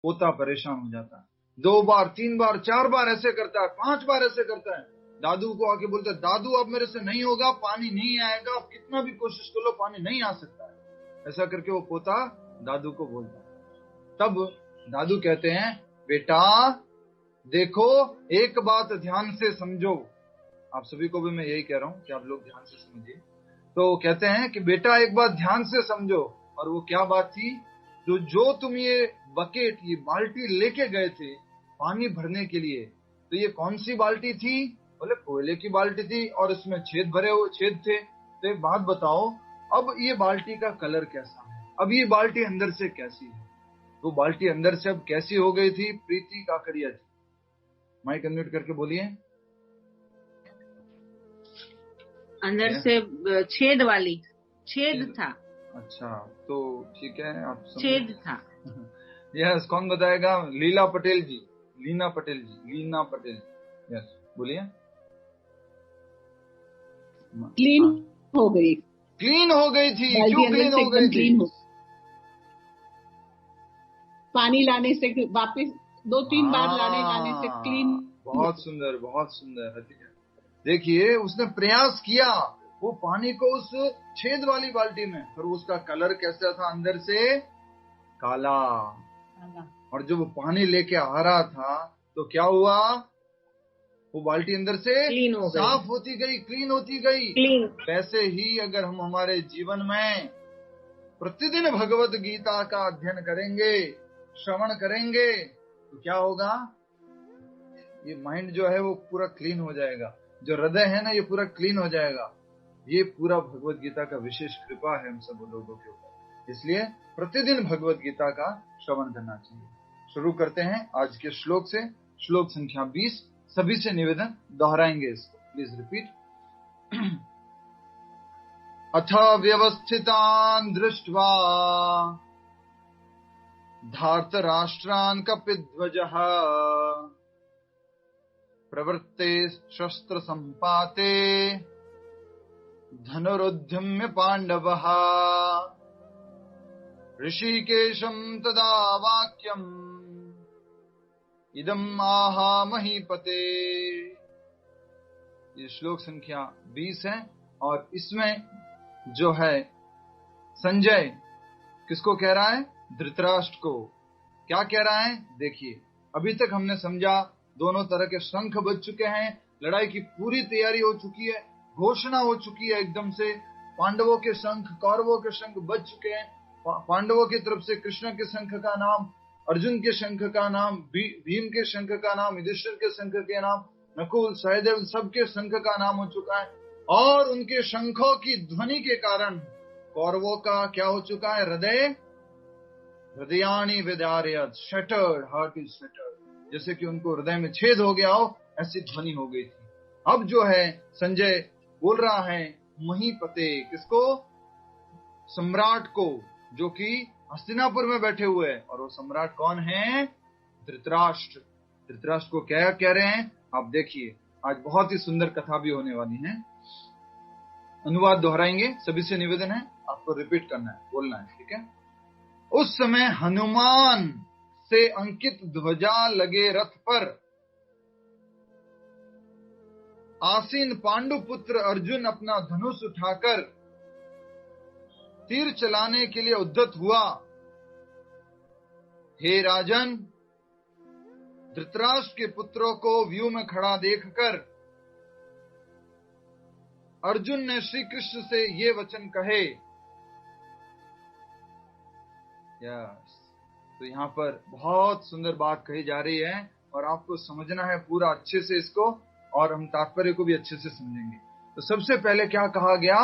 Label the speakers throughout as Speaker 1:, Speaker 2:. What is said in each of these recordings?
Speaker 1: पोता परेशान हो जाता है। 2 बार 3 बार 4 बार ऐसे करता है, 5 बार ऐसे करता है। दादू को आके बोलता है, दादू अब मेरे से नहीं होगा, पानी नहीं आएगा, आप कितना भी कोशिश कर लो पानी नहीं आ सकता है। ऐसा करके वो पोता दादू को बोलता है। तब दादू कहते हैं, बेटा देखो, एक बात ध्यान से समझो। आप सभी को भी मैं यही कह रहा हूं कि आप लोग ध्यान से समझिए। तो कहते हैं कि बेटा एक बात ध्यान से समझो। और वो क्या बात थी? जो तुम ये बकेट, ये बाल्टी लेके गए थे पानी भरने के लिए, तो ये कौन सी बाल्टी थी? बोले कोयले की बाल्टी थी और इसमें छेद भरे हुए छेद थे। तो एक बात बताओ, अब ये बाल्टी का कलर कैसा है? अब ये बाल्टी अंदर से कैसी है? वो बाल्टी अंदर से अब कैसी हो गई थी? प्रीति काकड़िया जी, माइक अनम्यूट करके बोलिए।
Speaker 2: अंदर से छेद वाली, छेद था।
Speaker 1: अच्छा, तो ठीक है, आप
Speaker 2: छेद था।
Speaker 1: यस, कौन बताएगा? लीला पटेल जी, लीना पटेल जी, लीना पटेल जी, यस बोलिए।
Speaker 3: क्लीन हो गई।
Speaker 1: क्लीन हो गई थी। क्यों क्लीन हो गई थी?
Speaker 3: पानी लाने से, वापस 2-3 बार लाने से क्लीन।
Speaker 1: बहुत सुंदर, बहुत सुंदर। देखिए, उसने प्रयास किया वो पानी को उस छेद वाली बाल्टी में, पर उसका कलर कैसा था? अंदर से काला। और जब वो पानी लेके आ रहा था तो क्या हुआ? वो बाल्टी अंदर से साफ होती गई, क्लीन होती गई। वैसे ही अगर हम हमारे जीवन में प्रतिदिन भगवत गीता का अध्ययन करेंगे, श्रवण करेंगे, तो क्या होगा? ये माइंड जो है वो पूरा क्लीन हो जाएगा, जो हृदय है ना ये पूरा क्लीन हो जाएगा। ये पूरा भगवत गीता का विशेष कृपा है हम सब लोगों के ऊपर। इसलिए प्रतिदिन भगवत गीता का श्रवण करना चाहिए। शुरू करते हैं आज के श्लोक से, श्लोक संख्या 20। सभी से निवेदन, दोहराएंगे इसको, प्लीज रिपीट। अथ व्यवस्थितान् दृष्ट्वा धार्तराष्ट्रान् कपिध्वजः प्रवृत्ते शस्त्र संपाते धनुरुद्यम्य पांडवः ऋषिकेशं तदा वाक्यम् इदम् आह महीपते। ये श्लोक संख्या 20 है और इसमें जो है संजय किसको कह रहा है? धृतराष्ट्र को। क्या कह रहा है? देखिए, अभी तक हमने समझा दोनों तरह के शंख बज चुके हैं, लड़ाई की पूरी तैयारी हो चुकी है, घोषणा हो चुकी है एकदम से। पांडवों के शंख, कौरवों के शंख बज चुके हैं। पांडवों की तरफ से कृष्ण के शंख का नाम, अर्जुन के शंख का नाम, भीम के शंख का नाम, युधिष्ठिर के शंख के नाम, नकुल, सहदेव, सबके शंख का नाम हो चुका है। और उनके शंखों की ध्वनि के कारण कौरवों का क्या हो चुका है? हृदयानि विदारयत्, शटर्ड, हार्ट इज शटर्ड। जैसे कि उनको हृदय में छेद हो गया हो, ऐसी ध्वनि हो गई थी। अब जो है संजय बोल रहा है महीपते, किसको? सम्राट को, जो कि हस्तिनापुर में बैठे हुए हैं। और वो सम्राट कौन है? धृतराष्ट्र। धृतराष्ट्र को क्या कह रहे हैं आप देखिए। आज बहुत ही सुंदर कथा भी होने वाली है। अनुवाद दोहराएंगे, सभी से निवेदन है आपको रिपीट करना है, बोलना है, ठीक है। उस समय हनुमान से अंकित ध्वजा लगे रथ पर आसीन पांडुपुत्र अर्जुन अपना धनुष उठाकर तीर चलाने के लिए उद्यत हुआ। हे राजन, धृतराष्ट्र के पुत्रों को व्यू में खड़ा देखकर अर्जुन ने श्री कृष्ण से ये वचन कहे। यस, तो यहाँ पर बहुत सुंदर बात कही जा रही है और आपको समझना है पूरा अच्छे से इसको, और हम तात्पर्य को भी अच्छे से समझेंगे। तो सबसे पहले क्या कहा गया?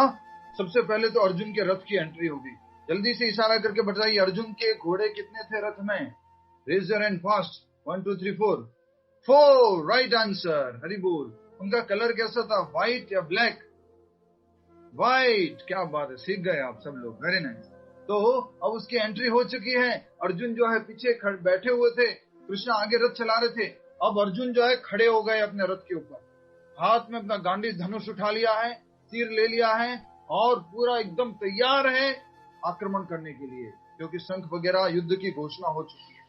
Speaker 1: सबसे पहले तो अर्जुन के रथ की एंट्री होगी। जल्दी से इशारा करके बताइए, अर्जुन के घोड़े कितने थे रथ में? Raise your hand fast. 1 2 3 4 4 right answer, Hari बोल। उनका कलर कैसा था? व्हाइट या ब्लैक? व्हाइट। क्या बात है, सीख गए आप सब लोग, वेरी नाइस। तो अब उसकी एंट्री हो चुकी है। अर्जुन जो है पीछे बैठे हुए थे, कृष्ण आगे रथ चला रहे थे। अब अर्जुन जो है खड़े हो गए अपने रथ के ऊपर, हाथ में अपना गांडी धनुष उठा लिया है, तीर ले लिया है और पूरा एकदम तैयार है आक्रमण करने के लिए, क्योंकि शंख वगैरह युद्ध की घोषणा हो चुकी है।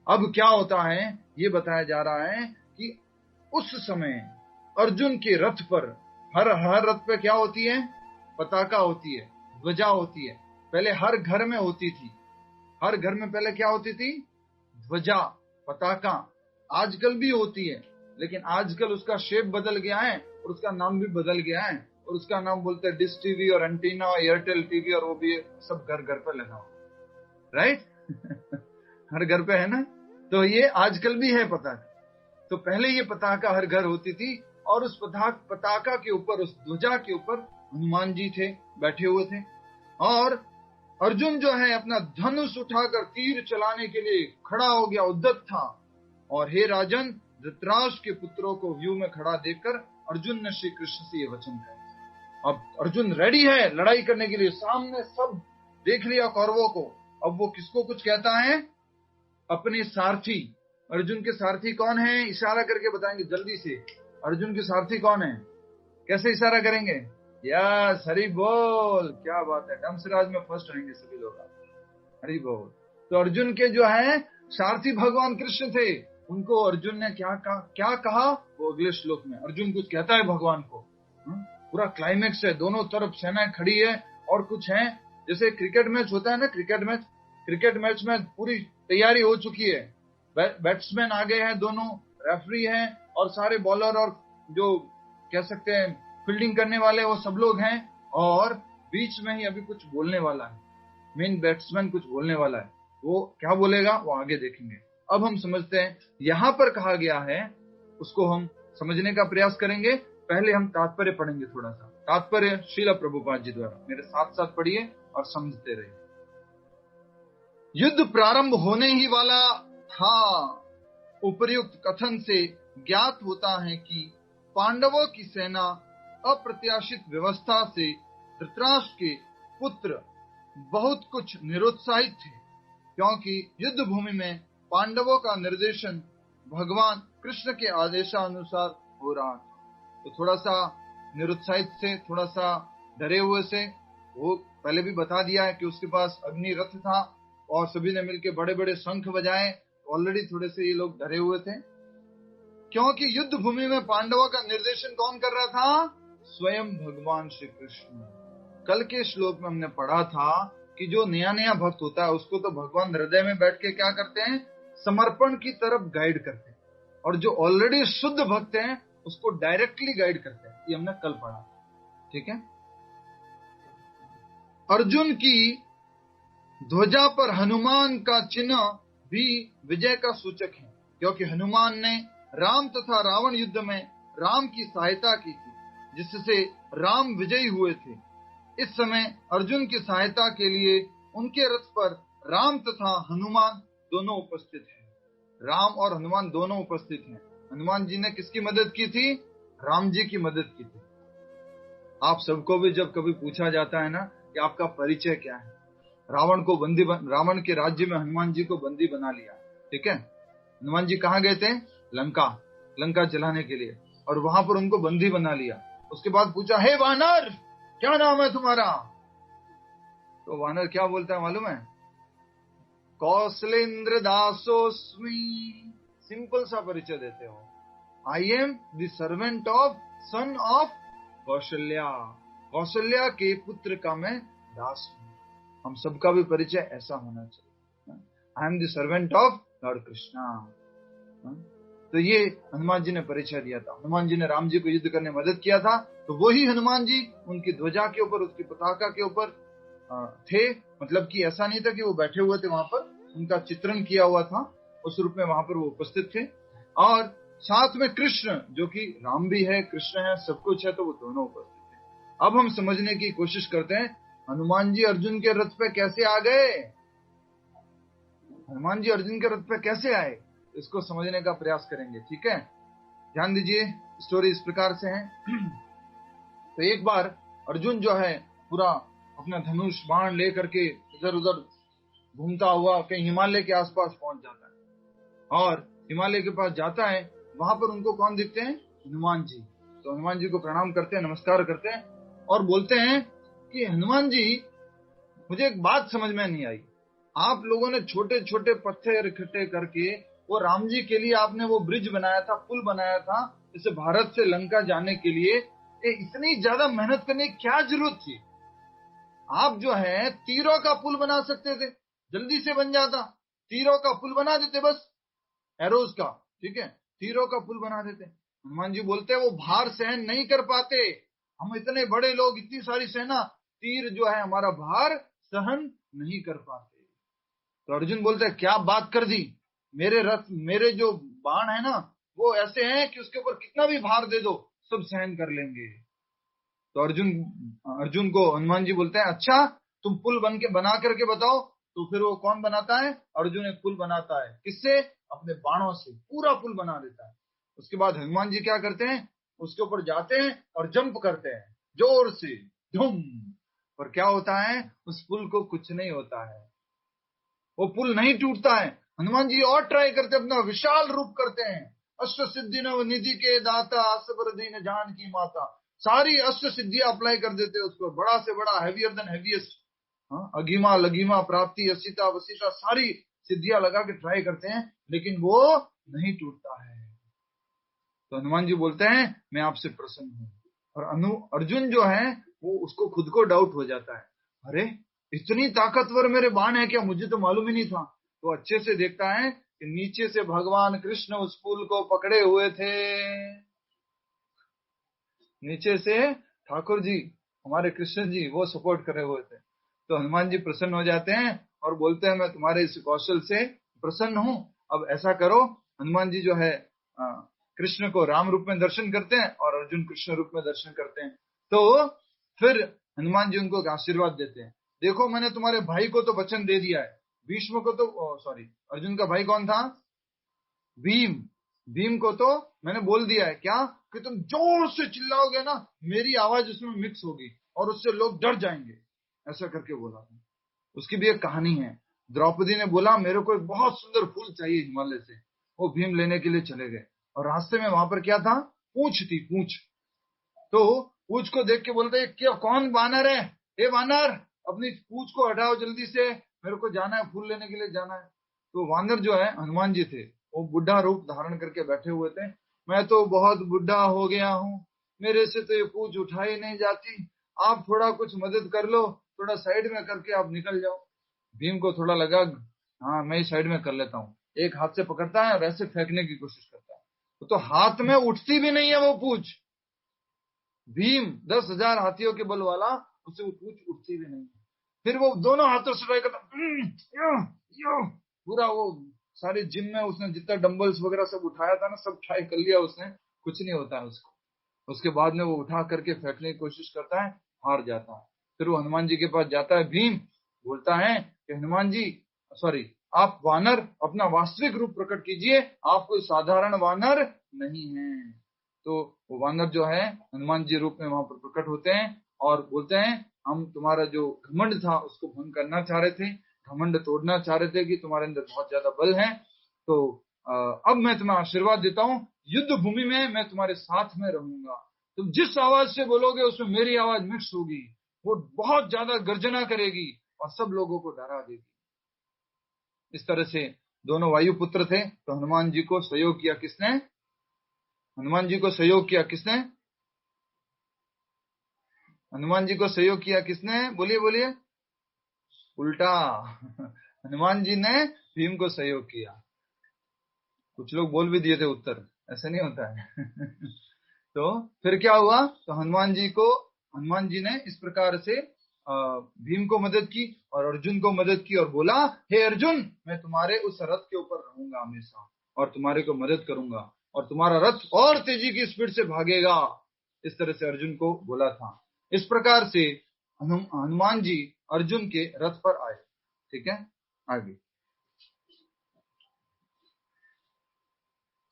Speaker 1: अब क्या होता है ये बताया जा रहा है कि उस समय अर्जुन के रथ पर, हर रथ पे क्या होती है? पताका होती है, ध्वजा होती है। पहले हर घर में होती थी, हर घर में पहले क्या होती थी? ध्वजा, पताका। आजकल भी होती है, लेकिन आजकल उसका शेप बदल गया है और उसका नाम भी बदल गया है, और उसका नाम बोलते हैं डिश टीवी और एंटीना, एयरटेल टीवी, और वो भी सब घर घर पर लगा हुआ, राइट? हर घर पे है ना। तो ये आजकल भी है पताका। तो पहले ये पताका हर घर होती थी, और उस पताका के ऊपर, उस ध्वजा के ऊपर हनुमान जी थे, बैठे हुए थे। और अर्जुन जो है अपना धनुष उठाकर तीर चलाने के लिए खड़ा हो गया, उद्यत था। और हे राजन, धृतराष्ट्र के पुत्रों को व्यू में खड़ा देखकर अर्जुन ने श्री कृष्ण से ये वचन कहा। अब अर्जुन रेडी है लड़ाई करने के लिए, सामने सब देख लिया कौरवों को। अब वो किसको कुछ कहता है? अपने सारथी। अर्जुन के सारथी कौन है? इशारा करके बताएंगे जल्दी से। अर्जुन के सारथी कौन है? कैसे इशारा करेंगे? यस, हरि बोल। क्या बात है, डमसराज में फर्स्ट रहेंगे सभी लोग, हरि बोल। तो अर्जुन के जो है सारथी भगवान कृष्ण थे। उनको अर्जुन ने क्या कहा? वो अगले श्लोक में अर्जुन कुछ कहता है भगवान को। पूरा क्लाइमेक्स है, दोनों तरफ सेनाएं खड़ी है, और कुछ है जैसे क्रिकेट मैच होता है ना, क्रिकेट मैच में पूरी तैयारी हो चुकी है, बैट्समैन आ गए हैं, दोनों रेफरी हैं, और सारे बॉलर और जो कह सकते हैं फील्डिंग करने वाले, वो सब लोग हैं। और बीच में ही अभी कुछ बोलने वाला है, मेन बैट्समैन कुछ बोलने वाला है। वो क्या बोलेगा वो आगे देखेंगे। अब हम समझते हैं यहां पर कहा गया है, उसको हम समझने का प्रयास करेंगे। पहले हम तात्पर्य पढ़ेंगे थोड़ा सा। तात्पर्य श्रील प्रभुपाद जी द्वारा, मेरे साथ साथ पढ़िए और समझते रहिए। युद्ध प्रारंभ होने ही वाला था। उपर्युक्त कथन से ज्ञात होता है कि पांडवों की सेना अप्रत्याशित व्यवस्था से धृतराष्ट्र के पुत्र बहुत कुछ निरुत्साहित थे, क्योंकि युद्ध भूमि में पांडवों का निर्देशन भगवान कृष्ण के आदेशानुसार हो रहा था। तो थोड़ा सा निरुत्साहित से, थोड़ा सा डरे हुए से, वो पहले भी बता दिया है कि उसके पास अग्नि रथ था और सभी ने मिलकर बड़े बड़े शंख बजाए। ऑलरेडी थोड़े से ये लोग डरे हुए थे, क्योंकि युद्ध भूमि में पांडवों का निर्देशन कौन कर रहा था? स्वयं भगवान श्री कृष्ण। कल के श्लोक में हमने पढ़ा था कि जो नया नया भक्त होता है उसको तो भगवान हृदय में बैठ के क्या करते हैं? समर्पण की तरफ गाइड करते हैं, और जो ऑलरेडी शुद्ध भक्त हैं उसको डायरेक्टली गाइड करते हैं। ये हमने कल पढ़ा, ठीक है। अर्जुन की ध्वजा पर हनुमान का चिन्ह भी विजय का सूचक है, क्योंकि हनुमान ने राम तथा रावण युद्ध में राम की सहायता की थी, जिससे राम विजयी हुए थे। इस समय अर्जुन की सहायता के लिए उनके रथ पर राम तथा हनुमान दोनों उपस्थित हैं। राम और हनुमान दोनों उपस्थित हैं। हनुमान जी ने किसकी मदद की थी? राम जी की मदद की थी। आप सबको भी जब कभी पूछा जाता है ना कि आपका परिचय क्या है, रावण के राज्य में हनुमान जी को बंदी बना लिया, ठीक है। हनुमान जी कहाँ गए थे? लंका जलाने के लिए, और वहां पर उनको बंदी बना लिया। उसके बाद पूछा, हे वानर, क्या नाम है तुम्हारा? तो वानर क्या बोलता है मालूम है? कौशलेंद्र दासोस्मी। सिंपल सा परिचय देते हो, I am the servant of son of Kaushalya. Kaushalya के पुत्र का मैं दास हूं। हम सबका भी परिचय ऐसा होना चाहिए, I am the servant of Lord Krishna. तो ये हनुमान जी ने परिचय दिया था। हनुमान जी ने राम जी को युद्ध करने में मदद किया था, तो वही हनुमान जी उनकी ध्वजा के ऊपर, उसकी पताका के ऊपर थे। मतलब कि ऐसा नहीं था कि वो बैठे हुए थे वहां पर, उनका चित्रण किया हुआ था, उस रूप में वहां पर वो उपस्थित थे। और साथ में कृष्ण, जो कि राम भी है, कृष्ण है, सब कुछ है, तो वो दोनों उपस्थित थे। अब हम समझने की कोशिश करते हैं, हनुमान जी अर्जुन के रथ पे कैसे आ गए? हनुमान जी अर्जुन के रथ पे कैसे आए, इसको समझने का प्रयास करेंगे, ठीक है। ध्यान दीजिए, स्टोरी इस प्रकार से है। तो एक बार अर्जुन जो है पूरा अपना धनुष बाण लेकर के इधर उधर घूमता हुआ कहीं हिमालय के आसपास पहुंच जाता है, और हिमालय के पास जाता है। वहां पर उनको कौन दिखते हैं? हनुमान जी। तो हनुमान जी को प्रणाम करते हैं, नमस्कार करते हैं, और बोलते हैं कि हनुमान जी, मुझे एक बात समझ में नहीं आई। आप लोगों ने छोटे छोटे पत्थर इकट्ठे करके वो राम जी के लिए आपने वो ब्रिज बनाया था, पुल बनाया था, जैसे भारत से लंका जाने के लिए। ये इतनी ज्यादा मेहनत करने की क्या जरूरत थी? आप जो है तीरों का पुल बना सकते थे, जल्दी से बन जाता। तीरों का पुल बना देते, बस एरोज का, ठीक है, तीरों का पुल बना देते। हनुमान जी बोलते हैं वो भार सहन नहीं कर पाते, हम इतने बड़े लोग, इतनी सारी सेना, तीर जो है हमारा भार सहन नहीं कर पाते। तो अर्जुन बोलते हैं क्या बात कर दी, मेरे रथ, मेरे जो बाण है ना वो ऐसे हैं कि उसके ऊपर कितना भी भार दे दो सब सहन कर लेंगे। तो अर्जुन को हनुमान जी बोलते हैं अच्छा तुम पुल बना करके बताओ। तो फिर वो कौन बनाता है? अर्जुन एक पुल बनाता है, किससे? अपने बाणों से पूरा पुल बना देता है। उसके बाद हनुमान जी क्या करते हैं? उसके ऊपर जाते हैं और जंप करते हैं जोर से, धूम। और क्या होता है? उस पुल को कुछ नहीं होता है, वो पुल नहीं टूटता है। हनुमान जी और ट्राई करते, अपना विशाल रूप करते हैं, अष्ट सिद्धि नव निधि के दाता, असबर दीन जान की माता, सारी अष्ट सिद्धियां अप्लाई कर देते हैं उसको, बड़ा से बड़ा, हैवियर देन हैवीएस्ट, अगीमा लगीमा प्राप्ति असिता वसिता, सारी सिद्धियां लगा के ट्राई करते हैं, लेकिन वो नहीं टूटता है। तो हनुमान जी बोलते हैं मैं आपसे प्रसन्न हूं। और अर्जुन जो है वो उसको खुद को डाउट हो जाता है, अरे इतनी ताकतवर मेरे बाण है क्या, मुझे तो मालूम ही नहीं था। तो अच्छे से देखता है कि नीचे से भगवान कृष्ण उस पुल को पकड़े हुए थे, नीचे से ठाकुर जी, हमारे कृष्ण जी, वो सपोर्ट करे हुए थे। तो हनुमान जी प्रसन्न हो जाते हैं और बोलते हैं मैं तुम्हारे इस कौशल से प्रसन्न हूं, अब ऐसा करो। हनुमान जी जो है कृष्ण को राम रूप में दर्शन करते हैं और अर्जुन कृष्ण रूप में दर्शन करते हैं। तो फिर हनुमान जी उनको आशीर्वाद देते हैं, देखो मैंने तुम्हारे भाई को तो वचन दे दिया है, भीष्म को तो सॉरी, अर्जुन का भाई कौन था? भीम। भीम को तो मैंने बोल दिया है क्या, कि तुम जोर से चिल्लाओगे ना मेरी आवाज उसमें मिक्स होगी और उससे लोग डर जाएंगे, ऐसा करके बोला था। उसकी भी एक कहानी है। द्रौपदी ने बोला मेरे को एक बहुत सुंदर फूल चाहिए हिमालय से, वो भीम लेने के लिए चले गए और रास्ते में वहां पर क्या था? पूंछ थी, पूंछ। तो पूंछ को देख के बोलते क्या कौन बानर है, हे बानर अपनी पूंछ को हटाओ जल्दी से, मेरे को जाना है, फूल लेने के लिए जाना है। तो वानर जो है हनुमान जी थे, वो बुढ़ा रूप धारण करके बैठे हुए थे, मैं तो बहुत बुढ़ा हो गया हूँ, मेरे से तो ये पूंछ उठाई नहीं जाती, आप थोड़ा कुछ मदद कर लो, थोड़ा साइड में करके आप निकल जाओ। भीम को थोड़ा लगा हाँ मैं साइड में कर लेता हूँ, एक हाथ से पकड़ता है और ऐसे फेंकने की कोशिश करता है, तो हाथ में उठती भी नहीं है वो पूंछ। भीम 10,000 हाथियों के बल वाला, उससे वो पूंछ उठती भी नहीं है। फिर वो दोनों हाथों से ट्राई करता, पूरा वो सारे जिम में उसने जितना डंबल्स वगैरह सब उठाया था ना, सब ट्राई कर लिया उसने, कुछ नहीं होता है उसको। उसके बाद में वो उठा करके फेंकने की कोशिश करता है, हार जाता है। फिर वो हनुमान जी के पास जाता है, भीम बोलता है कि हनुमान जी सॉरी, आप वानर अपना वास्तविक रूप प्रकट कीजिए, आप कोई साधारण वानर नहीं है। तो वो वानर जो है हनुमान जी रूप में वहां पर प्रकट होते हैं और बोलते हैं हम तुम्हारा जो घमंड था उसको भंग करना चाह रहे थे, घमंड तोड़ना चाह रहे थे कि तुम्हारे अंदर बहुत ज्यादा बल है, तो अब मैं तुम्हें आशीर्वाद देता हूँ, युद्ध भूमि में मैं तुम्हारे साथ में रहूंगा, तुम जिस आवाज से बोलोगे उसमें मेरी आवाज मिक्स होगी, वो बहुत ज्यादा गर्जना करेगी और सब लोगों को डरा देगी। इस तरह से दोनों वायुपुत्र थे, तो हनुमान जी को सहयोग किया किसने? हनुमान जी को सहयोग किया किसने? हनुमान जी को सहयोग किया किसने? बोलिए बोलिए। उल्टा हनुमान जी ने भीम को सहयोग किया। कुछ लोग बोल भी दिए थे उत्तर, ऐसा नहीं होता है तो फिर क्या हुआ? तो हनुमान जी ने इस प्रकार से भीम को मदद की और अर्जुन को मदद की और बोला हे अर्जुन मैं तुम्हारे उस रथ के ऊपर रहूंगा हमेशा और तुम्हारे को मदद करूंगा और तुम्हारा रथ और तेजी की स्पीड से भागेगा, इस तरह से अर्जुन को बोला था। इस प्रकार से हनुमान जी अर्जुन के रथ पर आए। ठीक है, आगे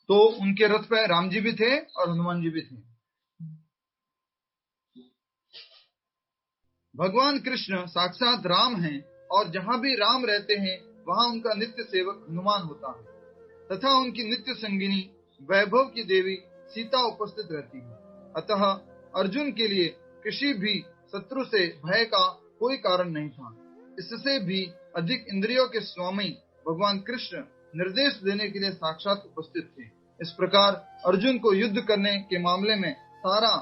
Speaker 1: तो उनके रथ पे राम जी भी थे और हनुमान जी भी थे। भगवान कृष्ण साक्षात राम हैं और जहां भी राम रहते हैं वहां उनका नित्य सेवक हनुमान होता है तथा उनकी नित्य संगिनी वैभव की देवी सीता उपस्थित रहती है। अतः अर्जुन के लिए किसी भी शत्रु से भय का कोई कारण नहीं था। इससे भी अधिक इंद्रियों के स्वामी भगवान कृष्ण निर्देश देने के लिए साक्षात उपस्थित थे। इस प्रकार अर्जुन को युद्ध करने के मामले में सारा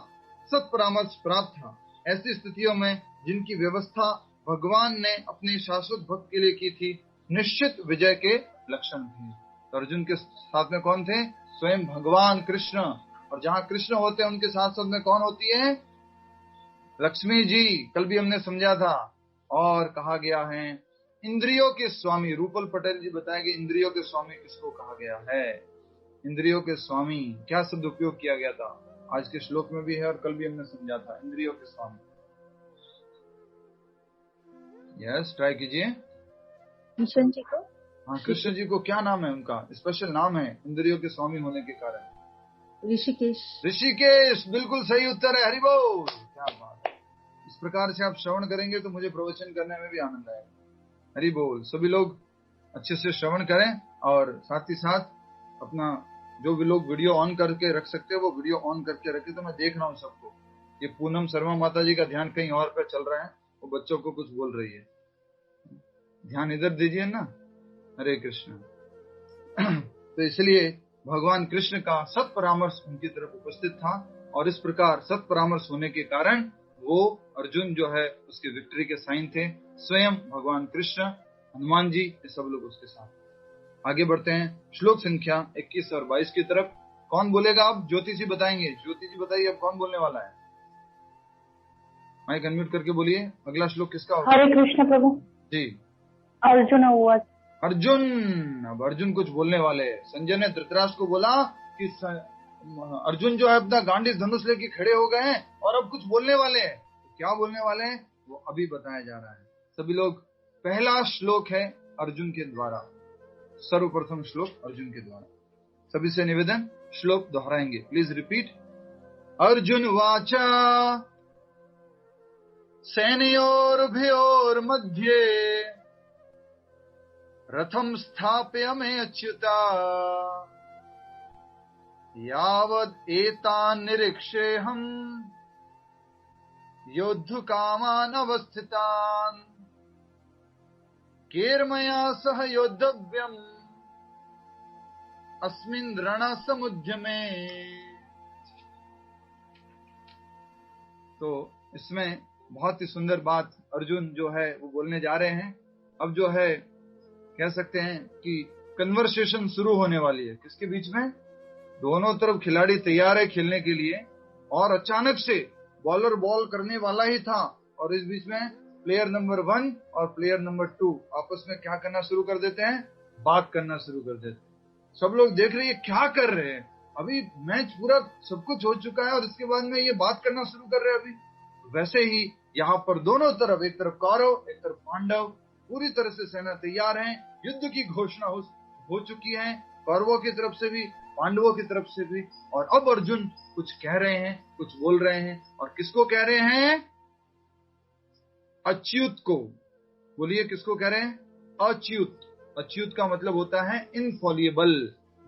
Speaker 1: सत्परामर्श प्राप्त था। ऐसी स्थितियों में जिनकी व्यवस्था भगवान ने अपने शाश्वत भक्त के लिए की थी, निश्चित विजय के लक्षण थे। तो अर्जुन के साथ में कौन थे? स्वयं भगवान कृष्ण। और जहाँ कृष्ण होते हैं उनके साथ साथ में कौन होती है? लक्ष्मी जी। कल भी हमने समझा था। और कहा गया है इंद्रियों के स्वामी, रूपल पटेल जी बताएंगे इंद्रियों के स्वामी किसको कहा गया है। इंद्रियों के स्वामी क्या शब्द उपयोग किया गया था? आज के श्लोक में भी है और कल भी हमने समझा था इंद्रियों के स्वामी। यस, ट्राई कीजिए।
Speaker 4: कृष्ण जी को।
Speaker 1: हाँ, कृष्ण जी को क्या नाम है? उनका स्पेशल नाम है इंद्रियों के स्वामी होने के कारण।
Speaker 4: ऋषिकेश।
Speaker 1: ऋषिकेश, बिल्कुल सही उत्तर है। हरि बोल। क्या बात है। इस प्रकार से आप श्रवण करेंगे तो मुझे प्रवचन करने में भी आनंद आएगा। हरि बोल। सभी लोग अच्छे से श्रवण करें और साथ ही साथ अपना जो भी लोग वीडियो ऑन करके रख सकते हैं वो वीडियो ऑन करके रखें। तो मैं देख रहा हूँ सबको। ये पूनम शर्मा माता जी का ध्यान कहीं और पे चल रहा है, वो बच्चों को कुछ बोल रही है। ध्यान इधर दीजिए ना। हरे कृष्ण। तो इसलिए भगवान कृष्ण का सत्परामर्श उनकी तरफ उपस्थित था और इस प्रकार सत्परामर्श होने के कारण वो अर्जुन जो है उसके विक्ट्री के साइन थे। स्वयं भगवान कृष्ण, हनुमान जी, ये सब लोग उसके साथ। आगे बढ़ते हैं श्लोक संख्या 21 और 22 की तरफ। कौन बोलेगा? अब ज्योति जी बताएंगे। ज्योति जी बताइए अब कौन बोलने वाला है? माइक अनम्यूट करके बोलिए। अगला श्लोक किसका होगा?
Speaker 4: हरे कृष्ण प्रभु
Speaker 1: जी,
Speaker 4: अर्जुन हुआ।
Speaker 1: अर्जुन। अब अर्जुन कुछ बोलने वाले हैं। संजय ने धृतराष्ट्र को बोला कि अर्जुन जो है अपना गांडी धनुष लेके खड़े हो गए हैं और अब कुछ बोलने वाले हैं। क्या बोलने वाले हैं वो अभी बताया जा रहा है। सभी लोग, पहला श्लोक है अर्जुन के द्वारा, सर्वप्रथम श्लोक अर्जुन के द्वारा। सभी से निवेदन, श्लोक दोहराएंगे। Please repeat. अर्जुन वाचा सेनयोर्भयोर मध्ये रथम स्थाप्य मे अच्युता यावद एतान निरीक्षेऽहं योद्धुकामान् अवस्थितान् केर्मया सह योद्धव्यम् अस्मिन् रणसमुद्यमे। तो इसमें बहुत ही सुंदर बात अर्जुन जो है वो बोलने जा रहे हैं। अब जो है कह सकते हैं कि कन्वर्सेशन शुरू होने वाली है। किसके बीच में? दोनों तरफ खिलाड़ी तैयार है खेलने के लिए और अचानक से बॉलर बॉल करने वाला ही था और इस बीच में प्लेयर नंबर 1 और प्लेयर नंबर 2 आपस में क्या करना शुरू कर देते हैं? बात करना शुरू कर देते हैं। सब लोग देख रहे हैं क्या कर रहे हैं। अभी मैच पूरा सब कुछ हो चुका है और इसके बाद में ये बात करना शुरू कर रहे हैं। अभी वैसे ही यहाँ पर दोनों तरफ, एक तरफ कौरव एक तरफ पांडव, पूरी तरह से सेना तैयार है। युद्ध की घोषणा हो चुकी है, कौरवों की तरफ से भी पांडवों की तरफ से भी। और अब अर्जुन कुछ कह रहे हैं, कुछ बोल रहे हैं। और किसको कह रहे हैं? अच्युत को। बोलिए, किसको कह रहे हैं? अच्युत। अच्युत का मतलब होता है इनफॉलिएबल,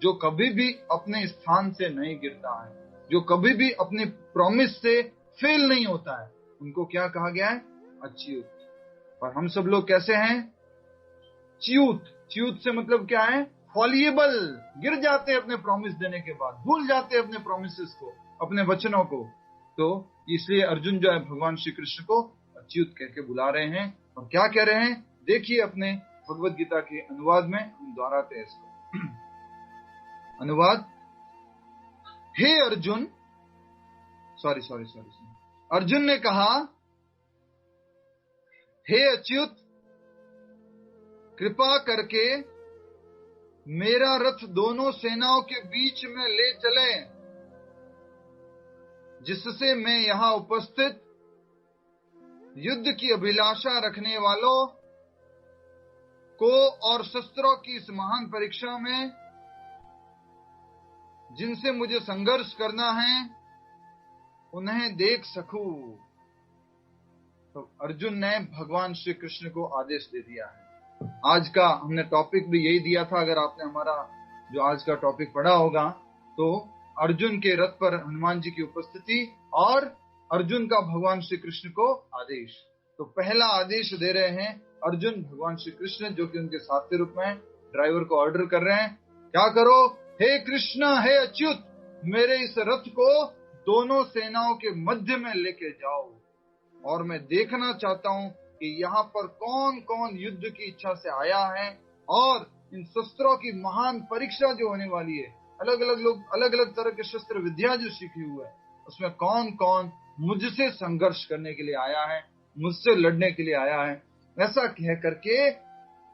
Speaker 1: जो कभी भी अपने स्थान से नहीं गिरता है, जो कभी भी अपने प्रॉमिस से फेल नहीं होता है, उनको क्या कहा गया है? अच्युत। और हम सब लोग कैसे हैं? च्युत। च्युत से मतलब क्या है? फॉलिएबल। गिर जाते हैं अपने प्रॉमिस देने के बाद, भूल जाते हैं अपने प्रॉमिसेस को, अपने वचनों को। तो इसलिए अर्जुन जो है भगवान श्री कृष्ण को अच्युत कह के बुला रहे हैं। और क्या कह रहे हैं देखिए अपने भगवद गीता के अनुवाद में, हम दोहराते हैं इसको। अनुवाद। हे अर्जुन, सॉरी अर्जुन ने कहा, हे अच्युत, कृपा करके मेरा रथ दोनों सेनाओं के बीच में ले चले, जिससे मैं यहां उपस्थित युद्ध की अभिलाषा रखने वालों को और शस्त्रों की इस महान परीक्षा में जिनसे मुझे संघर्ष करना है उन्हें देख सकूं। तो अर्जुन ने भगवान श्री कृष्ण को आदेश दे दिया है। आज का हमने टॉपिक भी यही दिया था। अगर आपने हमारा जो आज का टॉपिक पढ़ा होगा तो अर्जुन के रथ पर हनुमान जी की उपस्थिति और अर्जुन का भगवान श्री कृष्ण को आदेश। तो पहला आदेश दे रहे हैं अर्जुन भगवान श्री कृष्ण जो कि उनके साथी रूप में ड्राइवर को ऑर्डर कर रहे हैं, क्या करो, हे कृष्ण, हे अच्युत, मेरे इस रथ को दोनों सेनाओं के मध्य में लेके जाओ, और मैं देखना चाहता हूं कि यहाँ पर कौन कौन युद्ध की इच्छा से आया है, और इन शस्त्रों की महान परीक्षा जो होने वाली है, अलग अलग लोग अलग अलग तरह के शस्त्र विद्या जो सीखी हुआ है, उसमें कौन कौन मुझसे संघर्ष करने के लिए आया है, मुझसे लड़ने के लिए आया है। ऐसा कह करके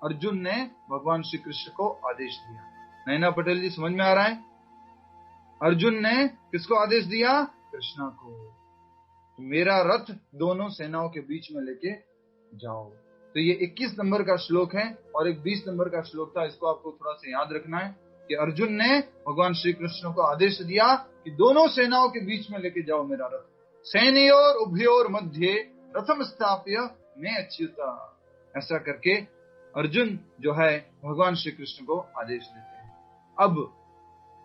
Speaker 1: अर्जुन ने भगवान श्री कृष्ण को आदेश दिया। नैना पटेल जी, समझ में आ रहा है? अर्जुन ने किसको आदेश दिया? कृष्णा को। मेरा रथ दोनों सेनाओं के बीच में लेके जाओ। तो ये 21 नंबर का श्लोक है, और एक 20 नंबर का श्लोक था। इसको आपको थोड़ा सा याद रखना है कि अर्जुन ने भगवान श्री कृष्ण को आदेश दिया कि दोनों सेनाओं के बीच में लेके जाओ मेरा रथ। सेनयोर उभयोर मध्य रथम स्थाप्य मैं अच्युता। ऐसा करके अर्जुन जो है भगवान श्री कृष्ण को आदेश देते हैं। अब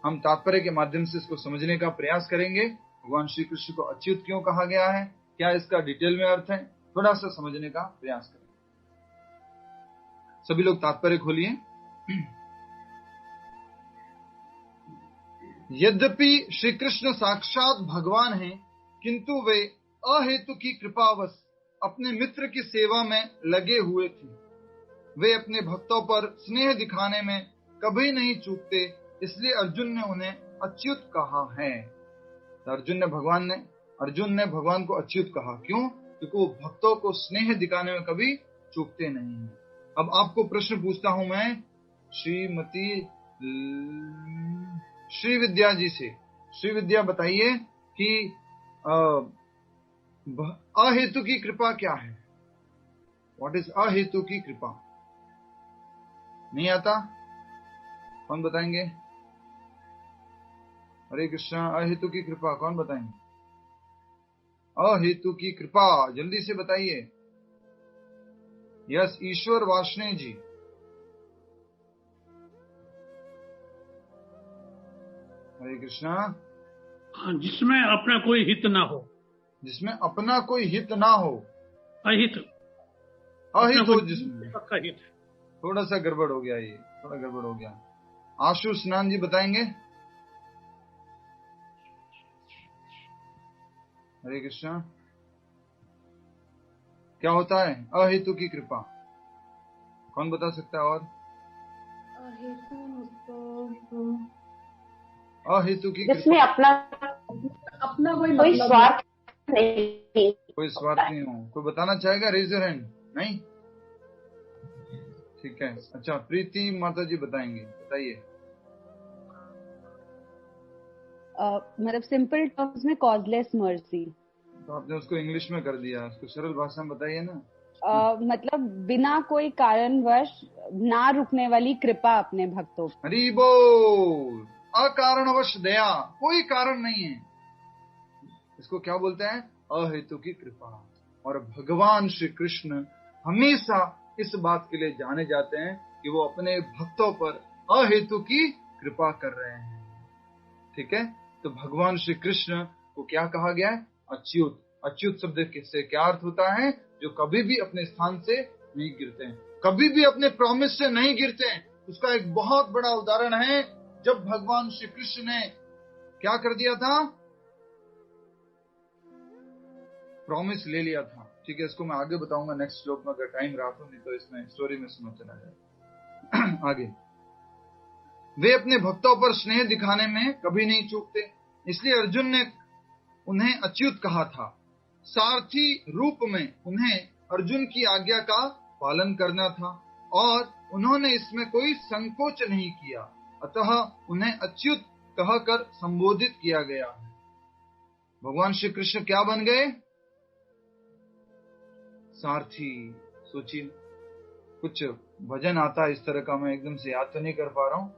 Speaker 1: हम तात्पर्य के माध्यम से इसको समझने का प्रयास करेंगे। भगवान श्री कृष्ण को अच्युत क्यों कहा गया है, क्या इसका डिटेल में अर्थ है, थोड़ा सा समझने का प्रयास करेंगे। सभी लोग तात्पर्य खोलिए। यद्यपि श्री कृष्ण साक्षात भगवान हैं, किंतु वे अहेतु की कृपावश अपने मित्र की सेवा में लगे हुए थे। वे अपने भक्तों पर स्नेह दिखाने में कभी नहीं चूकते, इसलिए अर्जुन ने उन्हें अच्युत कहा है। तो अर्जुन ने भगवान को अच्युत कहा। क्यों? क्योंकि वो भक्तों को स्नेह दिखाने में कभी चूकते नहीं है। अब आपको प्रश्न पूछता हूं मैं श्रीमती श्रीविद्या जी से। श्रीविद्या, बताइए कि अहेतु की कृपा क्या है? व्हाट इज अहेतु की कृपा? नहीं आता? कौन बताएंगे? हरे कृष्णा, अहेतु की कृपा कौन बताएंगे? अहेतु की कृपा जल्दी से बताइए। यस, ईश्वर वार्ष्णेय जी। हरे कृष्णा।
Speaker 5: जिसमें अपना कोई हित ना हो।
Speaker 1: जिसमें अपना कोई हित ना हो।
Speaker 5: अहित
Speaker 1: हो जिसमें
Speaker 5: सबका हित।
Speaker 1: थोड़ा सा गड़बड़ हो गया, ये थोड़ा गड़बड़ हो गया। आशु स्नान जी बताएंगे। हरे कृष्णा। क्या होता है अहेतु की कृपा? कौन बता सकता है? और अहेतु की
Speaker 4: जिसमें अपना कोई स्वार्थ नहीं,
Speaker 1: कोई स्वार्थ नहीं हो। कोई बताना चाहेगा? Raise your hand. नहीं? ठीक है। अच्छा, प्रीति माता जी बताएंगे, बताइए।
Speaker 6: मतलब सिंपल टर्म्स में कॉजलेस मर्सी।
Speaker 1: तो आपने उसको इंग्लिश में कर दिया, उसको सरल भाषा में बताइए ना।
Speaker 6: मतलब बिना कोई कारणवश ना रुकने वाली कृपा अपने भक्तों पर।
Speaker 1: हरि बोल। अकारणवश दया, कोई कारण नहीं है, इसको क्या बोलते हैं? अहेतु की कृपा। और भगवान श्री कृष्ण हमेशा इस बात के लिए जाने जाते हैं कि वो अपने भक्तों पर अहेतु की कृपा कर रहे हैं। ठीक है? तो भगवान श्री कृष्ण को क्या कहा गया है? अच्युत। अच्युत शब्द से क्या अर्थ होता है? जो कभी भी अपने स्थान से नहीं गिरते हैं, कभी भी अपने प्रॉमिस से नहीं गिरते हैं। उसका एक बहुत बड़ा उदाहरण है, जब भगवान श्री कृष्ण ने क्या कर दिया था? प्रॉमिस ले लिया था। ठीक है, इसको मैं आगे बताऊंगा नेक्स्ट श्लोक में, अगर टाइम रहा तो, नहीं तो इसमें स्टोरी में समझ चला जाए। आगे, वे अपने भक्तों पर स्नेह दिखाने में कभी नहीं चूकते, इसलिए अर्जुन ने उन्हें अच्युत कहा था। सारथी रूप में उन्हें अर्जुन की आज्ञा का पालन करना था, और उन्होंने इसमें कोई संकोच नहीं किया, अतः उन्हें अच्युत कहकर संबोधित किया गया है। भगवान श्री कृष्ण क्या बन गए? सारथी। सोचिए, कुछ भजन आता है इस तरह का, मैं एकदम से याद तो नहीं कर पा रहा हूं।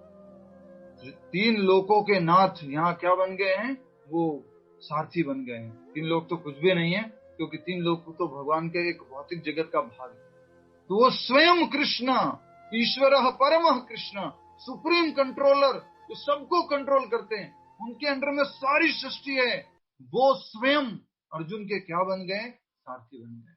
Speaker 1: 3 लोकों के नाथ यहाँ क्या बन गए हैं? वो सारथी बन गए हैं। 3 लोक तो कुछ भी नहीं है, क्योंकि 3 लोक तो भगवान के एक भौतिक जगत का भाग है। तो वो स्वयं कृष्ण, ईश्वरः परमः कृष्ण, सुप्रीम कंट्रोलर, जो सबको कंट्रोल करते हैं, उनके अंडर में सारी सृष्टि है, वो स्वयं अर्जुन के क्या बन गए? सारथी बन गए।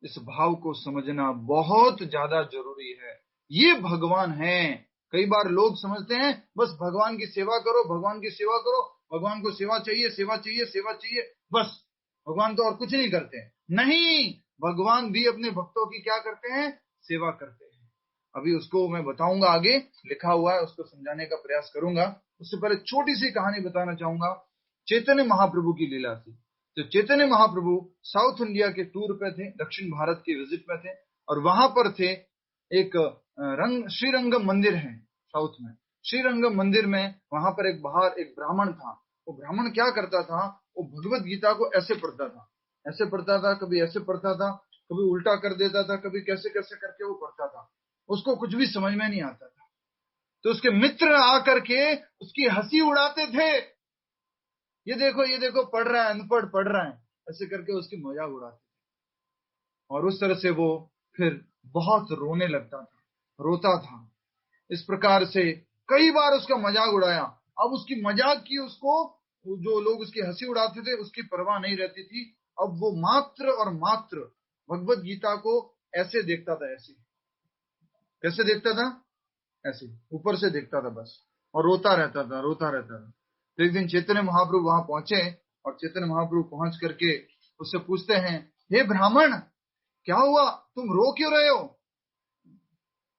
Speaker 1: इस भाव को समझना बहुत ज्यादा जरूरी है। ये भगवान है। कई बार लोग समझते हैं बस भगवान की सेवा करो, भगवान की सेवा करो, भगवान को सेवा चाहिए, सेवा चाहिए, सेवा चाहिए, बस भगवान तो और कुछ नहीं करते हैं। नहीं, भगवान भी अपने भक्तों की क्या करते हैं? सेवा करते हैं। अभी उसको मैं बताऊंगा, आगे लिखा हुआ है, उसको समझाने का प्रयास करूंगा। उससे पहले छोटी सी कहानी बताना चाहूंगा चैतन्य महाप्रभु की लीला से। तो चैतन्य महाप्रभु साउथ इंडिया के टूर पे थे, दक्षिण भारत के विजिट में थे, और वहां पर थे एक श्रीरंगम मंदिर है साउथ में। श्रीरंगम मंदिर में वहां पर एक बाहर एक ब्राह्मण था। वो ब्राह्मण क्या करता था? वो भगवत गीता को ऐसे पढ़ता था, ऐसे पढ़ता था, कभी ऐसे पढ़ता था, कभी उल्टा कर देता था, कभी कैसे कैसे करके वो पढ़ता था। उसको कुछ भी समझ में नहीं आता था। तो उसके मित्र आकर के उसकी हंसी उड़ाते थे। ये देखो पढ़ रहा है, अनपढ़ पढ़ रहा है, ऐसे करके उसकी मजाक उड़ाते थे। और उस तरह से वो फिर बहुत रोने लगता था, रोता था। इस प्रकार से कई बार उसका मजाक उड़ाया। अब उसकी मजाक की उसको, जो लोग उसकी हंसी उड़ाते थे, उसकी परवाह नहीं रहती थी। अब वो मात्र और मात्र भगवत गीता को ऐसे देखता था, ऐसे कैसे देखता था? ऐसे ऊपर से देखता था बस, और रोता रहता था, रोता रहता था। तो एक दिन चैतन्य महाप्रभु वहां पहुंचे, और चैतन्य महाप्रभु पहुंच करके उससे पूछते हैं, हे ब्राह्मण, क्या हुआ? तुम रो क्यों रहे हो?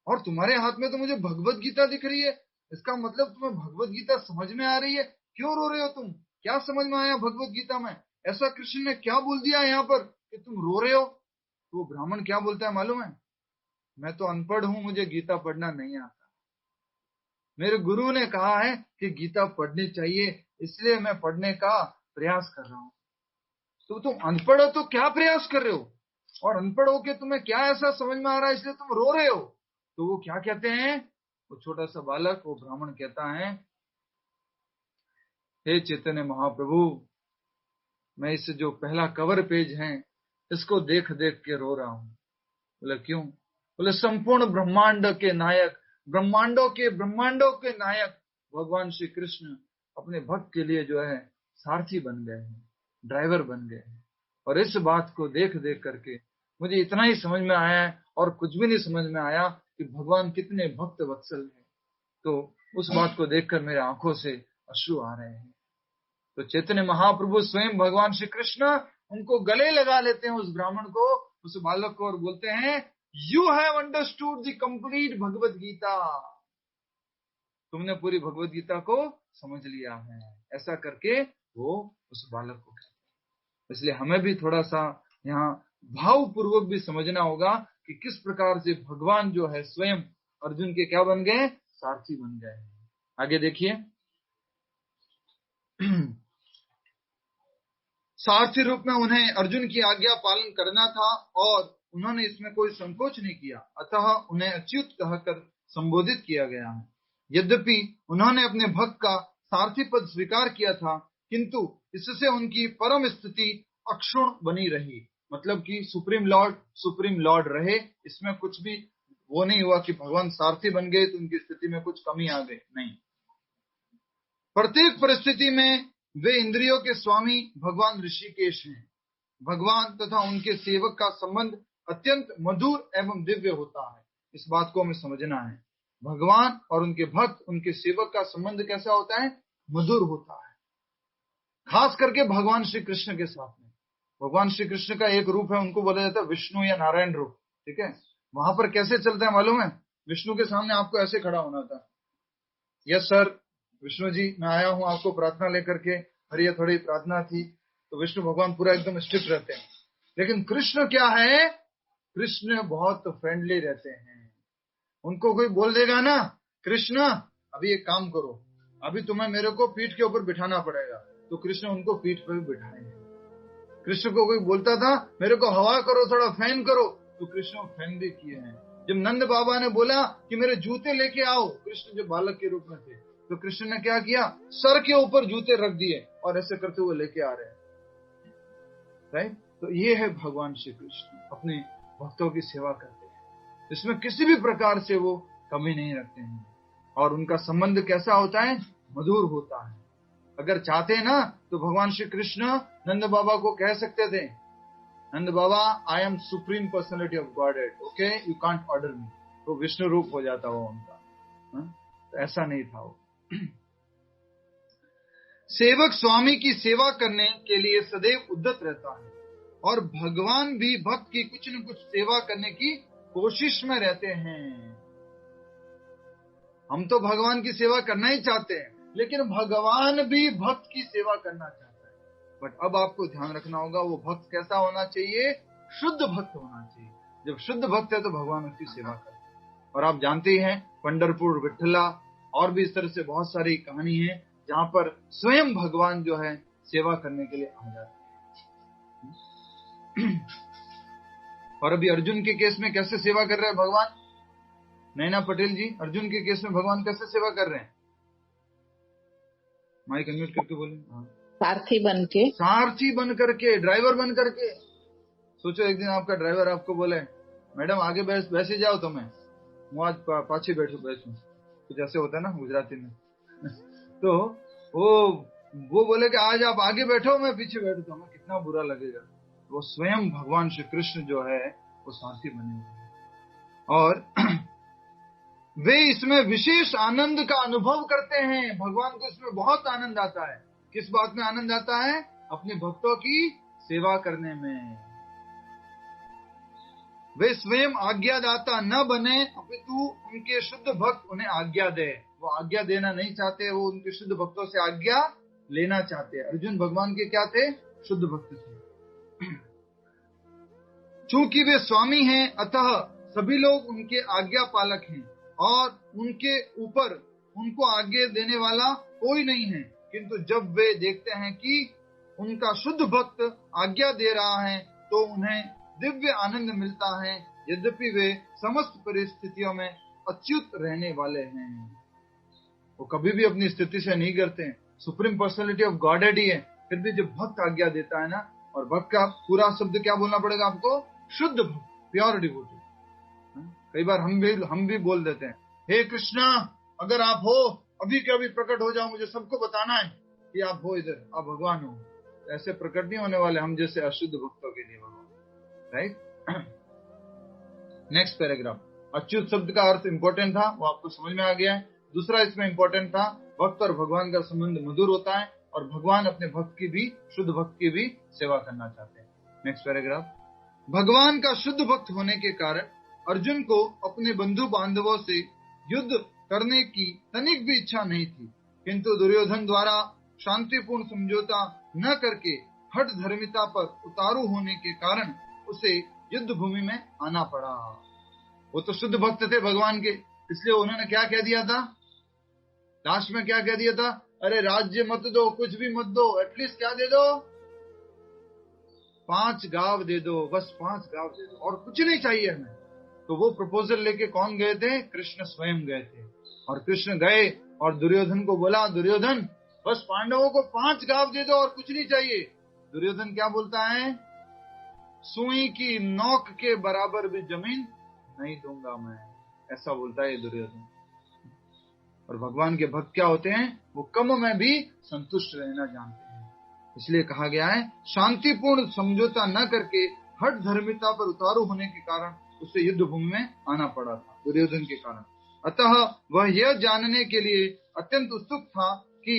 Speaker 1: और तुम्हारे हाथ में तो मुझे भगवत गीता दिख रही है, इसका मतलब तुम्हें भगवत गीता समझ में आ रही है, क्यों रो रहे हो तुम? क्या समझ में आया भगवत गीता में? ऐसा कृष्ण ने क्या बोल दिया यहाँ पर कि तुम रो रहे हो? तो वो ब्राह्मण क्या बोलता है मालूम है? मैं तो अनपढ़ हूं, मुझे गीता पढ़ना नहीं आता। मेरे गुरु ने कहा है कि गीता पढ़नी चाहिए, इसलिए मैं पढ़ने का प्रयास कर रहा हूं। तो तुम अनपढ़ हो तो क्या प्रयास कर रहे हो? और अनपढ़ हो के तुम्हें क्या ऐसा समझ में आ रहा है इसलिए तुम रो रहे हो? तो वो क्या कहते हैं? वो छोटा सा बालक, वो ब्राह्मण कहता है, हे चैतन्य महाप्रभु, मैं इस जो पहला कवर पेज है इसको देख देख के रो रहा हूं। बोले क्यों? बोले संपूर्ण ब्रह्मांड के नायक, ब्रह्मांडों के नायक भगवान श्री कृष्ण अपने भक्त के लिए जो है सारथी बन गए हैं, ड्राइवर बन गए हैं। और इस बात को देख देख करके मुझे इतना ही समझ में आया है, और कुछ भी नहीं समझ में आया कि भगवान कितने भक्त वत्सल हैं। तो उस बात को देखकर मेरे आंखों से अश्रु आ रहे हैं। तो चैतन्य महाप्रभु स्वयं भगवान श्री कृष्ण उनको गले लगा लेते हैं, उस ब्राह्मण को, उस बालक को, और बोलते हैं, you have understood the complete Bhagavad Gita. तुमने पूरी भगवत गीता को समझ लिया है। ऐसा करके वो उस बालक को कहते हैं। इसलिए हमें भी थोड़ा सा यहाँ भावपूर्वक भी समझना होगा कि किस प्रकार से भगवान जो है स्वयं अर्जुन के क्या बन गए? सारथी बन गए हैं। आगे देखिए, सारथी रूप में उन्हें अर्जुन की आज्ञा पालन करना था, और उन्होंने इसमें कोई संकोच नहीं किया। अतः उन्हें अच्युत कहकर संबोधित किया गया है। यद्यपि उन्होंने अपने भक्त का सारथी पद स्वीकार किया था, किंतु इससे उनकी परम स्थिति अक्षुण बनी रही। मतलब कि सुप्रीम लॉर्ड रहे, इसमें कुछ भी वो नहीं हुआ कि भगवान सारथी बन गए तो उनकी स्थिति में कुछ कमी आ गई, नहीं। प्रत्येक परिस्थिति में वे इंद्रियों के स्वामी भगवान ऋषिकेश हैं। भगवान तथा उनके सेवक का संबंध अत्यंत मधुर एवं दिव्य होता है। इस बात को हमें समझना है। भगवान और उनके भक्त, उनके सेवक का संबंध कैसा होता है? मधुर होता है। खास करके भगवान श्री कृष्ण के साथ में। भगवान श्री कृष्ण का एक रूप है, उनको बोला जाता है विष्णु या नारायण रूप, ठीक है। वहां पर कैसे चलता है मालूम है? विष्णु के सामने आपको ऐसे खड़ा होना था, यस सर विष्णु जी मैं आया हूं आपको प्रार्थना लेकर के, और ये थोड़ी प्रार्थना थी। तो विष्णु भगवान पूरा एकदम स्ट्रिक्ट रहते हैं। लेकिन कृष्ण क्या है? कृष्ण बहुत फ्रेंडली रहते हैं। उनको कोई बोल देगा ना, कृष्ण अभी एक काम करो, अभी तुम्हें मेरे को पीठ के ऊपर बिठाना पड़ेगा, तो कृष्ण उनको पीठ पर बिठाएंगे। कृष्ण को कोई बोलता था मेरे को हवा करो, थोड़ा फैन करो, तो कृष्ण फैन भी किए हैं। जब नंद बाबा ने बोला कि मेरे जूते लेके आओ, कृष्ण जो बालक के रूप में थे, तो कृष्ण ने क्या किया? सर के ऊपर जूते रख दिए और ऐसे करते हुए लेके आ रहे हैं। राइट? तो ये है भगवान श्री कृष्ण, अपने भक्तों की सेवा करते हैं, इसमें किसी भी प्रकार से वो कमी नहीं रखते हैं। और उनका संबंध कैसा होता है? मधुर होता है। अगर चाहते ना तो भगवान श्री कृष्ण नंद बाबा को कह सकते थे, Nanda Baba I am supreme personality of Godhead, okay you can't order me. तो विष्णु रूप हो जाता वो उनका। तो ऐसा नहीं था वो। सेवक स्वामी की सेवा करने के लिए सदैव उद्यत रहता है और भगवान भी भक्त की कुछ न कुछ सेवा करने की कोशिश में रहते हैं। हम तो भगवान की सेवा करना ही चाहते हैं, लेकिन भगवान भी भक्त की सेवा करना चाहता है। बट अब आपको ध्यान रखना होगा, वो भक्त कैसा होना चाहिए? शुद्ध भक्त होना चाहिए। जब शुद्ध भक्त है तो भगवान उसकी सेवा करते हैं। और आप जानते ही हैं, पंढरपुर, विठला और भी इस तरह से बहुत सारी कहानी है जहां पर स्वयं भगवान जो है सेवा करने के लिए आ जाते हैं। और अभी अर्जुन के केस में कैसे सेवा कर रहे हैं भगवान? नैना पटेल जी, अर्जुन के केस में भगवान कैसे सेवा कर रहे हैं? माइक अनम्यूट करके बोले।
Speaker 3: सारथी बन के,
Speaker 1: सारथी बन करके, ड्राइवर बन करके। सोचो एक दिन आपका ड्राइवर आपको बोले, मैडम आगे बैसे जाओ, तो मैं आज पाछे बैठू कुछ ऐसे होता है ना गुजराती में। तो वो बोले कि आज आप आगे बैठो, मैं पीछे बैठू, तो हमें कितना बुरा लगेगा। वो स्वयं भगवान श्री कृष्ण जो है वो सारथी बने हुए हैं और वे इसमें विशेष आनंद का अनुभव करते हैं। भगवान को इसमें बहुत आनंद आता है। किस बात में आनंद आता है? अपने भक्तों की सेवा करने में। वे स्वयं आज्ञादाता न बने, अपितु उनके शुद्ध भक्त उन्हें आज्ञा दे। वो आज्ञा देना नहीं चाहते, वो उनके शुद्ध भक्तों से आज्ञा लेना चाहते हैं। अर्जुन भगवान के क्या थे? शुद्ध भक्त थे। चूंकि वे स्वामी हैं, अतः सभी लोग उनके आज्ञा पालक हैं और उनके ऊपर उनको आज्ञा देने वाला कोई नहीं है। किंतु जब वे देखते हैं कि उनका शुद्ध भक्त आज्ञा दे रहा है तो उन्हें दिव्य आनंद मिलता है, यद्यपि वे समस्त परिस्थितियों में अच्युत रहने वाले हैं। वो कभी भी अपनी स्थिति से नहीं करते हैं। सुप्रीम पर्सनैलिटी ऑफ गॉडहेड ही है, फिर भी जब भक्त आज्ञा देता है ना, और भक्त का पूरा शब्द क्या बोलना पड़ेगा आपको? शुद्ध भक्त, प्योर डिवोटी। कई बार हम भी बोल देते हैं, हे कृष्णा अगर आप हो अभी के अभी प्रकट हो जाओ, मुझे सबको बताना है कि आप हो इधर, आप भगवान हो। ऐसे प्रकट नहीं होने वाले हम जैसे अशुद्ध भक्तों के लिए भगवान। राइट। Next paragraph. अच्युत शब्द का अर्थ इंपॉर्टेंट था, वो आपको समझ में आ गया है। दूसरा इसमें इंपॉर्टेंट था, भक्त और भगवान का संबंध मधुर होता है और भगवान अपने भक्त की भी, शुद्ध भक्त की भी सेवा करना चाहते हैं। Next paragraph. भगवान का शुद्ध भक्त होने के कारण अर्जुन को अपने बंधु बांधवों से युद्ध करने की तनिक भी इच्छा नहीं थी, किंतु दुर्योधन द्वारा शांतिपूर्ण समझौता न करके हठ धर्मिता पर उतारू होने के कारण उसे युद्ध भूमि में आना पड़ा। वो तो शुद्ध भक्त थे भगवान के, इसलिए उन्होंने क्या कह दिया था? लास्ट में क्या कह दिया था? अरे राज्य मत दो, कुछ भी मत दो, एटलीस्ट क्या दे दो? 5 गांव दे दो, बस 5 गांव दे दो, और कुछ नहीं चाहिए हमें। तो वो प्रपोजल लेके कौन गए थे? कृष्ण स्वयं गए थे। और कृष्ण गए और दुर्योधन को बोला, दुर्योधन बस पांडवों को 5 गांव दे दो और कुछ नहीं चाहिए। दुर्योधन क्या बोलता है? सुई की नोक के बराबर भी जमीन नहीं दूंगा मैं, ऐसा बोलता है दुर्योधन। और भगवान के भक्त क्या होते हैं? वो कम में भी संतुष्ट रहना जानते हैं। इसलिए कहा गया है, शांतिपूर्ण समझौता न करके हठ धर्मिता पर उतारू होने के कारण उसे युद्ध भूमि में आना पड़ा था, दुर्योधन के कारण। अतः वह यह जानने के लिए अत्यंत उत्सुक था कि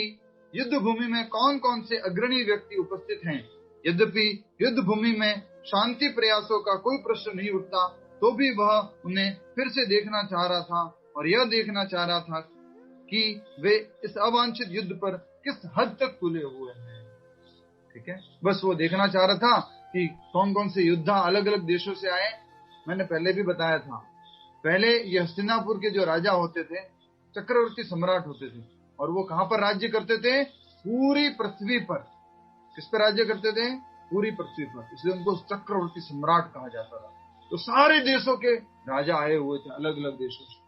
Speaker 1: युद्ध भूमि में कौन कौन से अग्रणी व्यक्ति उपस्थित हैं। यद्यपि युद्ध भूमि में शांति प्रयासों का कोई प्रश्न नहीं उठता, तो भी वह उन्हें फिर से देखना चाह रहा था और यह देखना चाह रहा था कि वे इस अवांछित युद्ध पर किस हद तक तुले हुए हैं। ठीक है, बस वो देखना चाह रहा था कि कौन कौन से योद्धा अलग अलग देशों से आए। मैंने पहले भी बताया था, पहले ये हस्तिनापुर के जो राजा होते थे, चक्रवर्ती सम्राट होते थे, और वो कहां पर राज्य करते थे? पूरी पृथ्वी पर। किस पर राज्य करते थे? पूरी पृथ्वी पर, इसलिए उनको चक्रवर्ती सम्राट कहा जाता था। तो सारे देशों के राजा आए हुए थे, अलग अलग देशों से।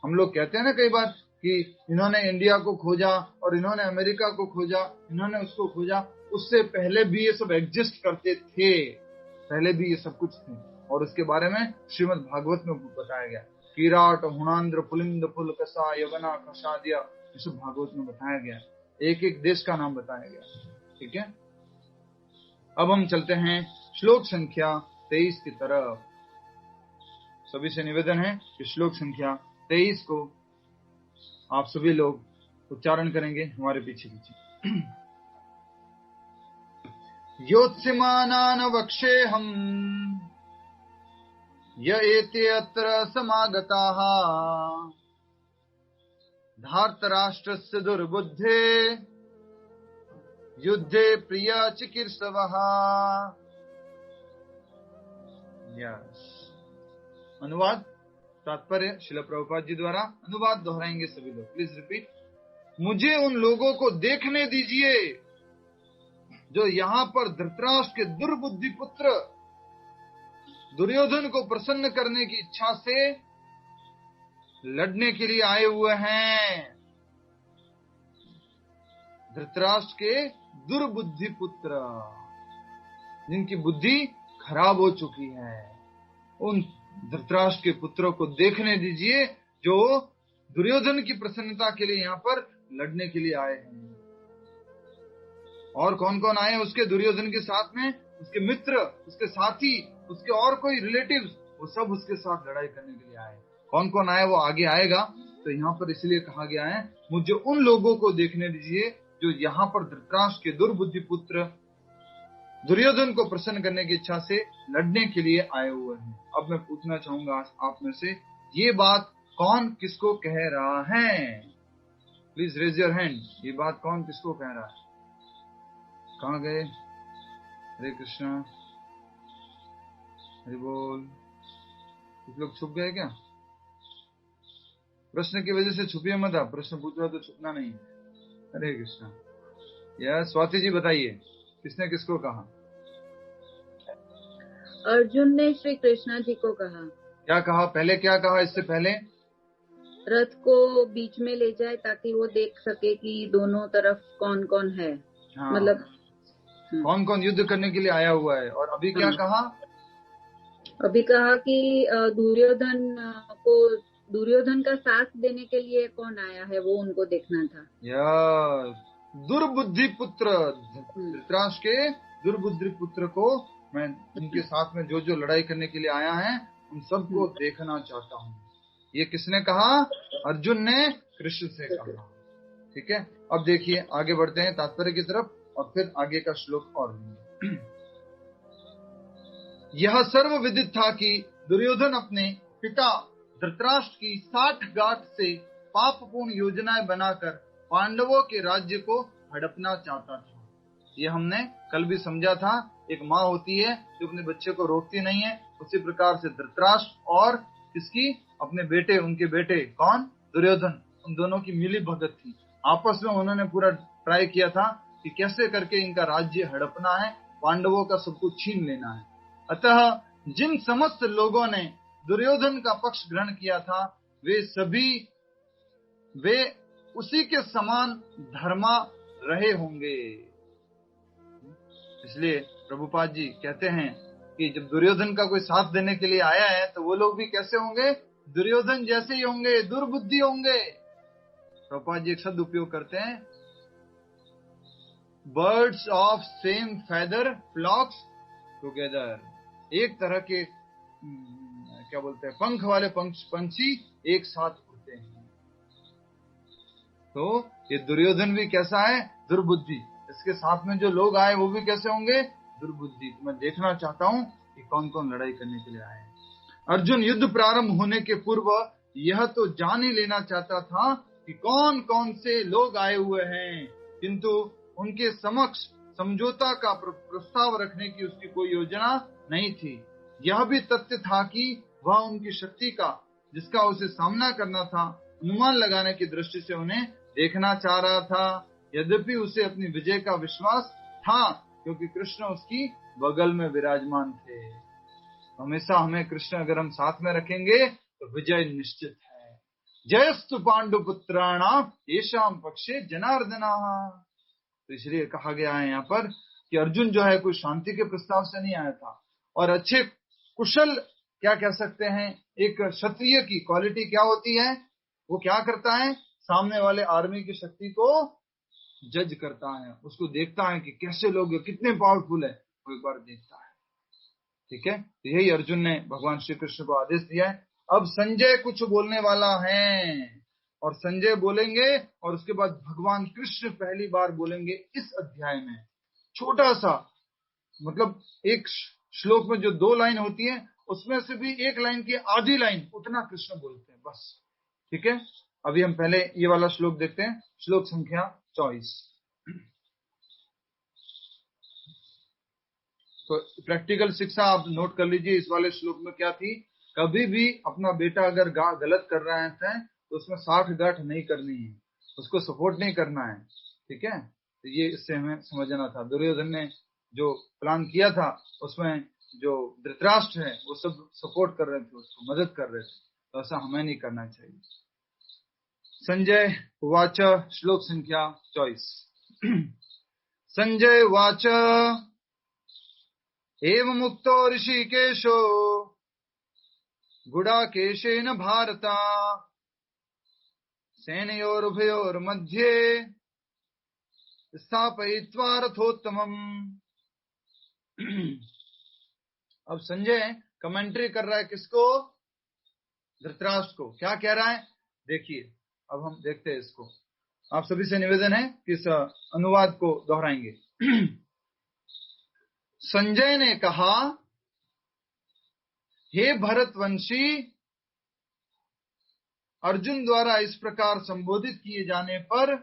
Speaker 1: हम लोग कहते हैं ना कई बार कि इन्होंने इंडिया को खोजा और इन्होंने अमेरिका को खोजा, इन्होंने उसको खोजा। उससे पहले भी ये सब एग्जिस्ट करते थे, पहले भी ये सब कुछ थे। और उसके बारे में श्रीमद् भागवत में बताया गया, किराट, हुणांद्र, पुलिंद, पुलकसा, यवना, कषादिया, ये सब भागवत में बताया गया। एक एक देश का नाम बताया गया। ठीक है, अब हम चलते हैं श्लोक संख्या 23 की तरफ। सभी से निवेदन है कि श्लोक संख्या 23 को आप सभी लोग उच्चारण करेंगे हमारे पीछे पीछे। योत्सिमानान वक्षेहम् य एते अत्र समागताः धार्तराष्ट्रस्य दुर्बुद्धे युद्धे प्रिया चिकीर्षवः। अनुवाद तात्पर्य श्रील प्रभुपाद जी द्वारा अनुवाद दोहराएंगे सभी लोग। Please repeat. मुझे उन लोगों को देखने दीजिए जो यहाँ पर धृतराष्ट्र के दुर्बुद्धि पुत्र दुर्योधन को प्रसन्न करने की इच्छा से लड़ने के लिए आए हुए हैं। धृतराष्ट्र के दुर्बुद्धि पुत्र जिनकी बुद्धि खराब हो चुकी है, उन धृतराष्ट्र के पुत्रों को देखने दीजिए जो दुर्योधन की प्रसन्नता के लिए यहाँ पर लड़ने के लिए आए हैं। और कौन कौन आए उसके दुर्योधन के साथ में? उसके मित्र, उसके साथी, उसके और कोई रिलेटिव्स, वो सब उसके साथ लड़ाई करने के लिए आए। कौन कौन आए वो आगे आएगा। तो यहाँ पर इसलिए कहा गया है मुझे उन लोगों को देखने दीजिए जो यहाँ पर धृतराष्ट्र के दुर्बुद्धि पुत्र दुर्योधन को प्रसन्न करने की इच्छा से लड़ने के लिए आए हुए हैं। अब मैं पूछना चाहूंगा आप में से, ये बात कौन किसको कह रहा है? Please raise your hand. ये बात कौन किसको कह रहा है? कहाँ गए? हरे कृष्णा, हरि बोल। कुछ लोग छुप गए क्या? प्रश्न की वजह से छुपिए मत। आप प्रश्न पूछ रहे हो तो छुपना नहीं। हरे कृष्णा। यह स्वाति जी बताइए, किसने किसको कहा?
Speaker 2: अर्जुन ने श्री कृष्णा जी को कहा।
Speaker 1: क्या कहा? पहले क्या कहा? इससे पहले
Speaker 2: रथ को बीच में ले जाए ताकि वो देख सके कि दोनों तरफ कौन कौन है।
Speaker 1: हाँ,
Speaker 2: मतलब
Speaker 1: कौन कौन युद्ध करने के लिए आया हुआ है। और अभी क्या कहा?
Speaker 2: अभी कहा कि दुर्योधन का साथ देने के लिए कौन आया है वो उनको देखना था।
Speaker 1: दुर्बुद्धि पुत्र धृतराष्ट्र के दुर्बुद्धि पुत्र को मैं उनके साथ में जो जो लड़ाई करने के लिए आया है उन सबको देखना चाहता हूँ। ये किसने कहा? अर्जुन ने कृष्ण से कहा। ठीक है, अब देखिए आगे बढ़ते हैं तात्पर्य की तरफ और फिर आगे का श्लोक और लेंगे। यह सर्व विदित था कि दुर्योधन अपने पिता धृतराष्ट्र की 60 गांठ से पापपूर्ण योजनाएं बनाकर पांडवों के राज्य को हड़पना चाहता था। ये हमने कल भी समझा था। एक माँ होती है जो अपने बच्चे को रोकती नहीं है, उसी प्रकार से धृतराष्ट्र और किसकी? अपने बेटे, उनके बेटे कौन? दुर्योधन। उन दोनों की मिली भगत थी। आपस में उन्होंने पूरा ट्राई किया था कि कैसे करके इनका राज्य हड़पना है, पांडवों का सब कुछ छीन लेना है। अतः जिन समस्त लोगों ने दुर्योधन का पक्ष ग्रहण किया था वे उसी के समान धर्मा रहे होंगे। इसलिए प्रभुपाद जी कहते हैं कि जब दुर्योधन का कोई साथ देने के लिए आया है तो वो लोग भी कैसे होंगे? दुर्योधन जैसे ही होंगे, दुर्बुद्धि होंगे। प्रभुपाद जी एक शब्द उपयोग करते हैं, birds of same feather flocks together. एक तरह के क्या बोलते हैं, पंख वाले पंछी एक साथ उड़ते हैं। तो ये दुर्योधन भी कैसा है? दुर्बुद्धि। इसके साथ में जो लोग आए वो भी कैसे होंगे? दुर्बुद्धि। तो मैं देखना चाहता हूँ कि कौन कौन लड़ाई करने के लिए आए हैं। अर्जुन युद्ध प्रारंभ होने के पूर्व यह तो जान ही लेना चाहता था कि कौन कौन से लोग आए हुए हैं, किंतु उनके समक्ष समझौता का प्रस्ताव रखने की उसकी कोई योजना नहीं थी। यह भी तथ्य था कि वह उनकी शक्ति का, जिसका उसे सामना करना था, अनुमान लगाने की दृष्टि से उन्हें देखना चाह रहा था। यद्यपि उसे अपनी विजय का विश्वास था क्योंकि कृष्ण उसकी बगल में विराजमान थे। हमेशा हमें कृष्ण अगर हम साथ में रखेंगे तो विजय निश्चित है। जयस्तु पांडु पुत्राणाम येषाम पक्षे जनार्दना। तो इसलिए कहा गया है यहाँ पर कि अर्जुन जो है कोई शांति के प्रस्ताव से नहीं आया था। और अच्छे कुशल क्या कह सकते हैं, एक क्षत्रिय की क्वालिटी क्या होती है? वो क्या करता है? सामने वाले आर्मी की शक्ति को जज करता है, उसको देखता है कि कैसे लोग कितने पावरफुल है, वो एक बार देखता है। ठीक है, तो यही अर्जुन ने भगवान श्री कृष्ण को आदेश दिया है। अब संजय कुछ बोलने वाला है, और संजय बोलेंगे, और उसके बाद भगवान कृष्ण पहली बार बोलेंगे इस अध्याय में। छोटा सा, मतलब एक श्लोक में जो 2 लाइन होती है, उसमें से भी 1 लाइन की आधी लाइन उतना कृष्ण बोलते हैं बस। ठीक है, अभी हम पहले ये वाला श्लोक देखते हैं, श्लोक संख्या 24। तो प्रैक्टिकल शिक्षा आप नोट कर लीजिए, इस वाले श्लोक में क्या थी। कभी भी अपना बेटा अगर गलत कर रहा है तो उसमें 60 गांठ नहीं करनी है, उसको सपोर्ट नहीं करना है। ठीक है, तो ये इससे हमें समझना था। दुर्योधन ने जो प्लान किया था उसमें जो धृतराष्ट्र है वो सब सपोर्ट कर रहे थे, उसको मदद कर रहे थे, तो ऐसा हमें नहीं करना चाहिए। संजय उवाच, श्लोक संख्या 24। संजय उवाच, एवं मुक्तो ऋषिकेशो गुडाकेशेन भारत सेनयोरुभयोर्मध्ये स्थापयित्वा रथोत्तमम्। अब संजय कमेंट्री कर रहा है किसको? धृतराष्ट्र को। क्या कह रहा है देखिए, अब हम देखते हैं इसको। आप सभी से निवेदन है कि इस अनुवाद को दोहराएंगे। संजय ने कहा, हे भरतवंशी, अर्जुन द्वारा इस प्रकार संबोधित किए जाने पर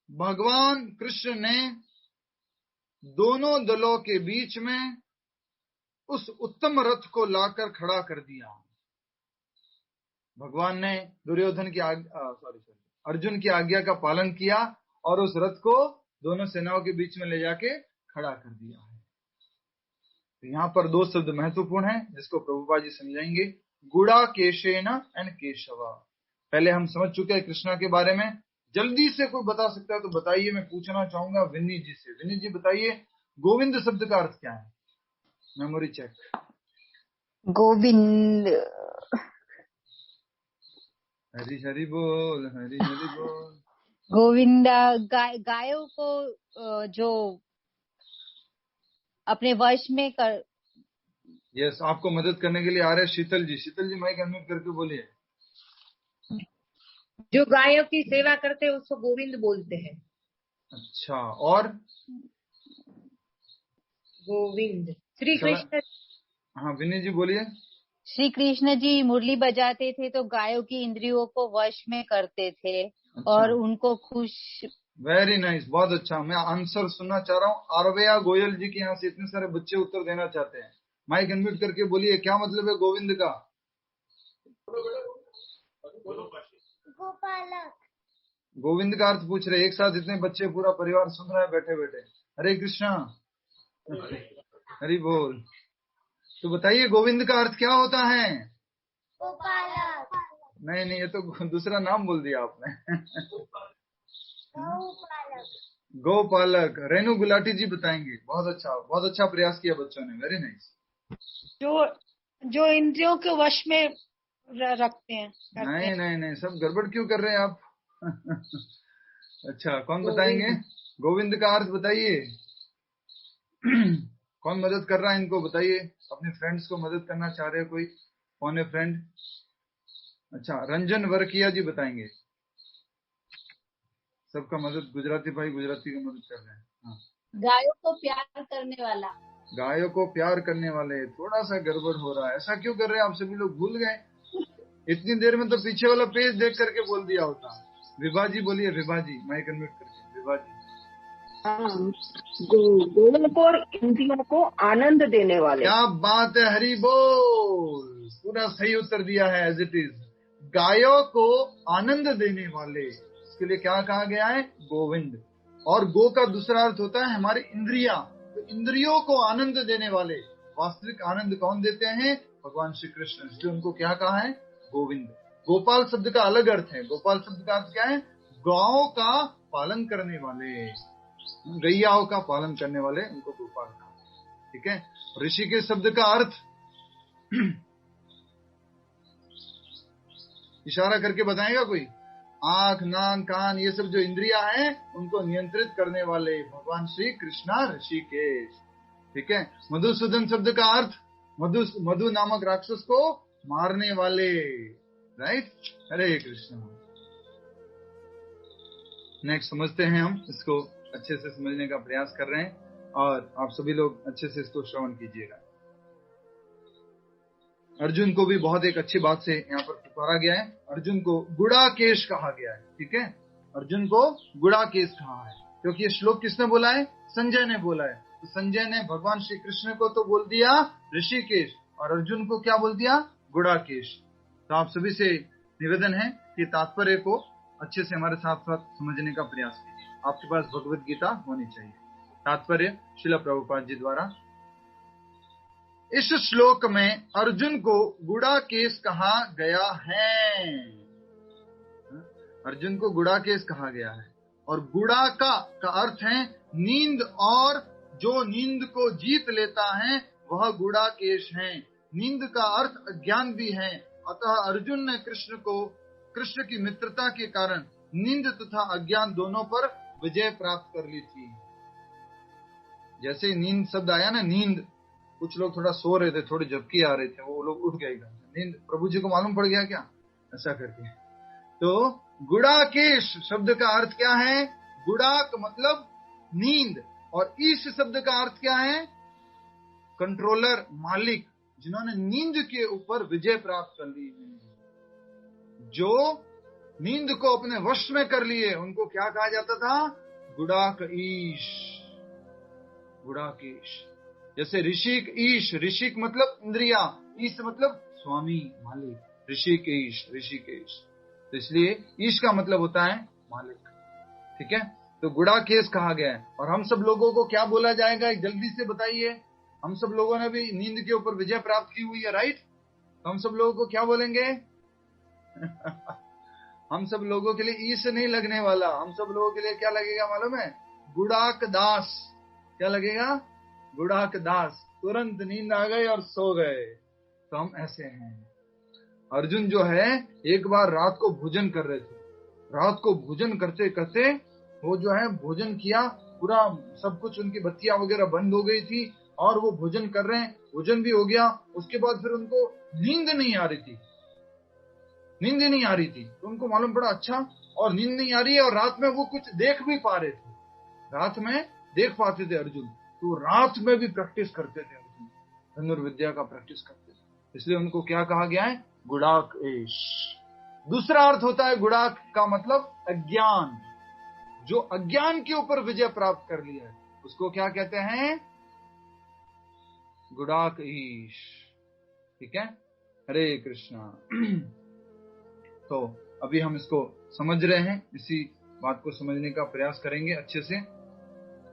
Speaker 1: भगवान कृष्ण ने दोनों दलों के बीच में उस उत्तम रथ को लाकर खड़ा कर दिया। भगवान ने दुर्योधन की अर्जुन की आज्ञा का पालन किया और उस रथ को दोनों सेनाओं के बीच में ले जाके खड़ा कर दिया है। तो यहाँ पर 2 शब्द महत्वपूर्ण हैं जिसको प्रभुपाद जी समझाएंगे, गुड़ा केशेन एंड केशवा। पहले हम समझ चुके हैं कृष्णा के बारे में। जल्दी से कोई बता सकता है तो बताइए, मैं पूछना चाहूंगा विन्नी जी से। विन्नी जी बताइए, गोविंद शब्द का अर्थ क्या है? Memory check.
Speaker 6: गोविंद,
Speaker 1: हरि हरि बोल, हरि हरि बोल।
Speaker 7: गोविंदा गायों को जो अपने वश में कर।
Speaker 1: यस, आपको मदद करने के लिए आ रहे हैं शीतल जी। शीतल जी माइक अनम्यूट करके बोलिए।
Speaker 2: जो गायों की सेवा करते हैं उसको गोविंद बोलते हैं।
Speaker 1: अच्छा, और
Speaker 2: गोविंद श्री कृष्ण।
Speaker 1: हाँ विनय जी बोलिए।
Speaker 7: श्री कृष्ण जी मुरली बजाते थे तो गायों की इंद्रियों को वश में करते थे। अच्छा। और उनको खुश।
Speaker 1: वेरी नाइस, बहुत अच्छा। मैं आंसर सुनना चाह रहा हूँ। आरवेया गोयल जी के यहाँ से इतने सारे बच्चे उत्तर देना चाहते हैं। माइक अनम्यूट करके बोलिए, क्या मतलब है गोविंद का?
Speaker 8: गोपालक।
Speaker 1: गोविंद का अर्थ पूछ रहे। एक साथ इतने बच्चे, पूरा परिवार सुन रहा है बैठे बैठे। हरे कृष्णा, हरि बोल। तो बताइए गोविंद का अर्थ क्या होता है?
Speaker 8: गोपालक।
Speaker 1: नहीं नहीं, ये तो दूसरा नाम बोल दिया आपने।
Speaker 8: गोपालक।
Speaker 1: गोपालक। रेणु गुलाटी जी बताएंगे। बहुत अच्छा प्रयास किया बच्चों ने, वेरी नाइस।
Speaker 9: जो इंद्रियों के वश में रखते हैं।
Speaker 1: नहीं नहीं नहीं, सब गड़बड़ क्यों कर रहे हैं आप? अच्छा, कौन बताएंगे? गोविंद का अर्थ बताइए। कौन मदद कर रहा है इनको बताइए। अपने फ्रेंड्स को मदद करना चाह रहे हो कोई? कौन है फ्रेंड? अच्छा, रंजन वर्किया जी बताएंगे। सबका मदद, गुजराती भाई गुजराती की मदद कर रहे हैं। हाँ।
Speaker 9: गायों को प्यार करने वाला।
Speaker 1: गायों को प्यार करने वाले। थोड़ा सा गड़बड़ हो रहा है। ऐसा क्यों कर रहे हैं आप सभी लोग? भूल गए? इतनी देर में तो पीछे वाला पेज देख करके बोल दिया होता। विभा जी बोलिए। विभा जी माइक अनम्यूट करके। विभा जी।
Speaker 4: गोलों को और इंद्रियों को आनंद देने वाले।
Speaker 1: क्या बात है, हरि बोल। पूरा सही उत्तर दिया है, एज इट इज। गायों को आनंद देने वाले, इसके लिए क्या कहा गया है? गोविंद। और गो का दूसरा अर्थ होता है हमारी इंद्रियां। तो इंद्रियों को आनंद देने वाले। वास्तविक आनंद कौन देते हैं? भगवान श्री कृष्ण। इसलिए उनको क्या कहा है? गोविंद। गोपाल शब्द का अलग अर्थ है। गोपाल शब्द का अर्थ क्या है? गौओं का पालन करने वाले, गैयाओं का पालन करने वाले, उनको गोपाल कहा। ठीक है। ऋषि के शब्द का अर्थ इशारा करके बताएगा कोई? आंख, नाक, कान, ये सब जो इंद्रियां हैं उनको नियंत्रित करने वाले भगवान श्री कृष्णा ऋषिकेश। ठीक है। मधुसूदन शब्द का अर्थ मधु नामक राक्षस को मारने वाले, राइट। हरे कृष्ण। नेक्स्ट समझते हैं, हम इसको अच्छे से समझने का प्रयास कर रहे हैं और आप सभी लोग अच्छे से इसको श्रवण कीजिएगा। अर्जुन को भी बहुत एक अच्छी बात से यहाँ पर पुकारा गया है। अर्जुन को गुड़ाकेश कहा गया है, ठीक है। अर्जुन को गुड़ाकेश कहा है क्योंकि ये श्लोक किसने बोला है? संजय ने बोला है। तो संजय ने भगवान श्री कृष्ण को तो बोल दिया ऋषिकेश और अर्जुन को क्या बोल दिया? गुड़ाकेश। तो आप सभी से निवेदन है कि तात्पर्य को अच्छे से हमारे साथ साथ समझने का प्रयास कीजिए। आपके पास भगवत गीता होनी चाहिए। तात्पर्य श्रील प्रभुपाद जी द्वारा। इस श्लोक में अर्जुन को गुड़ाकेश कहा गया है। अर्जुन को गुड़ाकेश कहा गया है और गुड़ा का अर्थ है नींद, और जो नींद को जीत लेता है वह गुड़ाकेश है। नींद का अर्थ अज्ञान भी है। अतः अर्जुन ने कृष्ण की मित्रता के कारण नींद तथा अज्ञान दोनों पर विजय प्राप्त कर ली थी। जैसे नींद शब्द आया ना, नींद, कुछ लोग थोड़ा सो रहे थे, थोड़ी झपकी आ रहे थे, वो लोग उठ गए। नींद प्रभु जी को मालूम पड़ गया क्या? ऐसा करके। तो गुड़ाकेश शब्द का अर्थ क्या है? गुड़ाक मतलब नींद, और ईश शब्द का अर्थ क्या है? कंट्रोलर, मालिक, जिन्होंने नींद के ऊपर विजय प्राप्त कर ली है। जो नींद को अपने वश में कर लिए उनको क्या कहा जाता था? गुड़ाक ईश, गुड़ाकेश। जैसे ऋषिक ईश, ऋषिक मतलब इंद्रिया, ईश मतलब स्वामी, मालिक, ऋषिकेश, ऋषिकेश। तो इसलिए ईश का मतलब होता है मालिक, ठीक है। तो गुड़ाकेश कहा गया है। और हम सब लोगों को क्या बोला जाएगा? जल्दी से बताइए। हम सब लोगों ने भी नींद के ऊपर विजय प्राप्त की हुई है, राइट। तो हम सब लोगों को क्या बोलेंगे? हम सब लोगों के लिए ईश नहीं लगने वाला। हम सब लोगों के लिए क्या लगेगा मालूम है? गुड़ाक दास। क्या लगेगा? गुड़ाक दास। तुरंत नींद आ गई और सो गए। तो हम ऐसे हैं। अर्जुन जो है, एक बार रात को भोजन कर रहे थे। रात को भोजन करते करते वो जो है भोजन किया, पूरा सब कुछ, उनकी बत्तियां वगैरह बंद हो गई थी और वो भोजन कर रहे हैं। भोजन भी हो गया, उसके बाद फिर उनको नींद नहीं आ रही थी, नींद नहीं आ रही थी। तो उनको मालूम पड़ा अच्छा, और नींद नहीं आ रही है और रात में वो कुछ देख भी पा रहे थे, रात में देख पाते थे अर्जुन। तो रात में भी प्रैक्टिस करते थे अर्जुन, धनुर्विद्या का प्रैक्टिस करते थे। इसलिए उनको क्या कहा गया है? गुड़ाकेश। दूसरा अर्थ होता है गुड़ाक का मतलब अज्ञान। जो अज्ञान के ऊपर विजय प्राप्त कर लिया है उसको क्या कहते हैं? गुड़ाकेश, ठीक है। हरे कृष्णा। तो अभी हम इसको समझ रहे हैं, इसी बात को समझने का प्रयास करेंगे अच्छे से।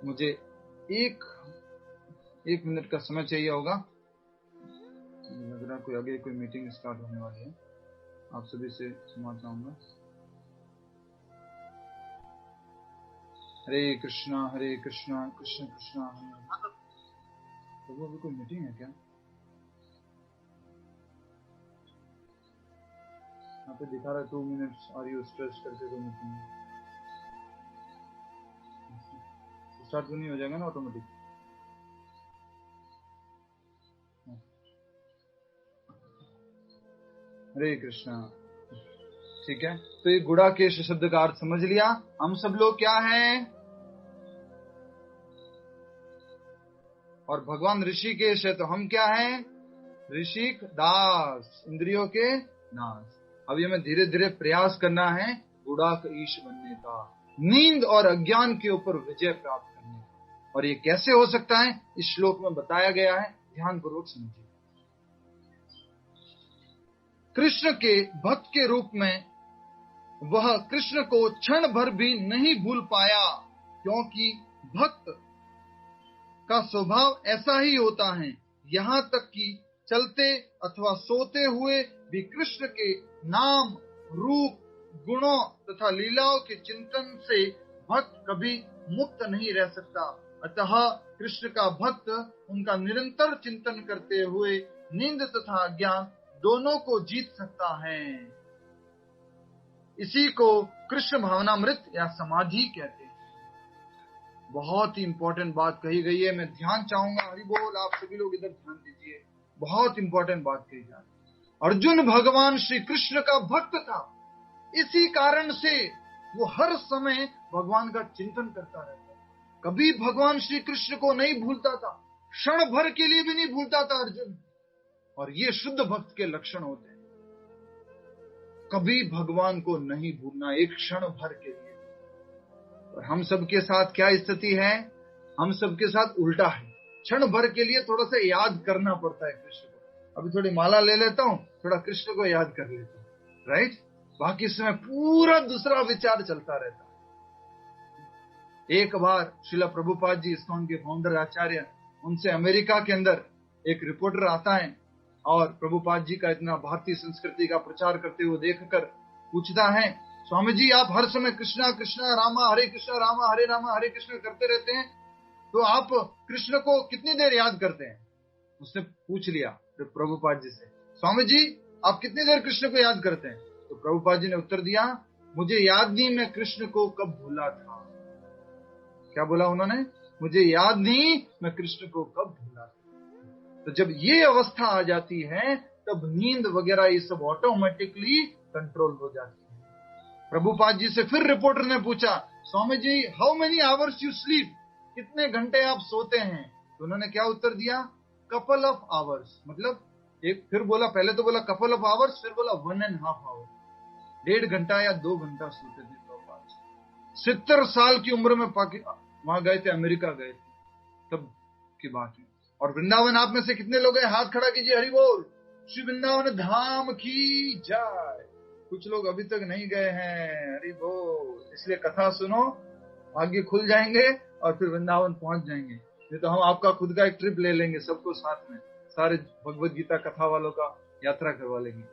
Speaker 1: मुझे एक मिनट का समय चाहिए होगा। लग रहा कोई आगे कोई मीटिंग स्टार्ट होने वाली है। आप सभी से क्षमा चाहूंगा। हरे कृष्णा कृष्ण कृष्णा हरे। तो वो अभी कोई मीटिंग है क्या? यहाँ पे दिखा रहा है 2 मिनट्स और यू स्ट्रेच करके कोई मीटिंग है। स्टार्ट तो नहीं हो जाएगा ना ऑटोमेटिक? हरे कृष्णा, ठीक है। तो ये गुड़ाकेश शब्द का अर्थ समझ लिया। हम सब लोग क्या हैं? और भगवान ऋषिकेश है, तो हम क्या हैं? ऋषिक दास, इंद्रियों के नाश। अभी हमें धीरे धीरे प्रयास करना है गुड़ाक ईश बनने का, नींद और अज्ञान के ऊपर विजय प्राप्त करने का। और ये कैसे हो सकता है? इस श्लोक में बताया गया है, ध्यान पूर्वक समझिए। कृष्ण के भक्त के रूप में वह कृष्ण को क्षण भर भी नहीं भूल पाया, क्योंकि भक्त का स्वभाव ऐसा ही होता है। यहाँ तक कि चलते अथवा सोते हुए भी कृष्ण के नाम, रूप, गुणों तथा लीलाओं के चिंतन से भक्त कभी मुक्त नहीं रह सकता। अतः कृष्ण का भक्त उनका निरंतर चिंतन करते हुए नींद तथा अज्ञान दोनों को जीत सकता है। इसी को कृष्ण भावनामृत या समाधि कहते हैं। बहुत ही इंपॉर्टेंट बात कही गई है। मैं ध्यान चाहूंगा, हरि बोल, आप सभी लोग इधर ध्यान दीजिए। बहुत इंपॉर्टेंट बात कही जा रही है। अर्जुन भगवान श्री कृष्ण का भक्त था, इसी कारण से वो हर समय भगवान का चिंतन करता रहता था। कभी भगवान श्री कृष्ण को नहीं भूलता था, क्षण भर के लिए भी नहीं भूलता था अर्जुन। और ये शुद्ध भक्त के लक्षण होते हैं, कभी भगवान को नहीं भूलना, एक क्षण भर के लिए। और हम सबके साथ क्या स्थिति है? हम सबके साथ उल्टा है। क्षण भर के लिए थोड़ा सा याद करना पड़ता है कृष्ण को। अभी थोड़ी माला ले लेता हूं, थोड़ा कृष्ण को याद कर लेता हूं, राइट? बाकी समय पूरा दूसरा विचार चलता रहता है। एक बार श्रीला प्रभुपाद जी, इस्कॉन के फाउंडर आचार्य, उनसे अमेरिका के अंदर एक रिपोर्टर आता है और प्रभुपाद जी का इतना भारतीय संस्कृति का प्रचार करते हुए देखकर पूछता है, स्वामी जी आप हर समय कृष्णा कृष्णा रामा हरे कृष्णा रामा हरे रामा हरे कृष्ण करते रहते हैं, तो आप कृष्ण को कितनी देर याद करते हैं? उसने पूछ लिया प्रभुपाद जी से, स्वामी जी आप कितनी देर कृष्ण को याद करते हैं? तो प्रभुपाद जी ने उत्तर दिया, मुझे याद नहीं मैं कृष्ण को कब भूला था। क्या बोला उन्होंने? मुझे याद नहीं मैं कृष्ण को कब भूला था। तो जब ये अवस्था आ जाती है तब नींद वगैरह ये सब ऑटोमेटिकली कंट्रोल हो जाती है। प्रभुपाद जी से फिर रिपोर्टर ने पूछा, Swami ji how many hours you sleep, कितने घंटे आप सोते हैं? तो उन्होंने क्या उत्तर दिया? Couple of hours. मतलब एक, फिर बोला, पहले तो बोला कपल ऑफ आवर्स, फिर बोला 1.5 आवर, 1.5 घंटा या 2 घंटा सोते थे प्रभुपाद। 70 साल की उम्र में वहां गए थे, अमेरिका गए थे, तब की बात है। और वृंदावन आप में से कितने लोग हैं? हाथ खड़ा कीजिए, हरि बोल। श्री वृंदावन धाम की जय। कुछ लोग अभी तक नहीं गए हैं, हरि बोल। इसलिए कथा सुनो, भाग्य खुल जाएंगे और फिर वृंदावन पहुंच जाएंगे। नहीं तो हम आपका खुद का एक ट्रिप ले लेंगे, सबको साथ में, सारे भगवत गीता कथा वालों का यात्रा करवा लेंगे।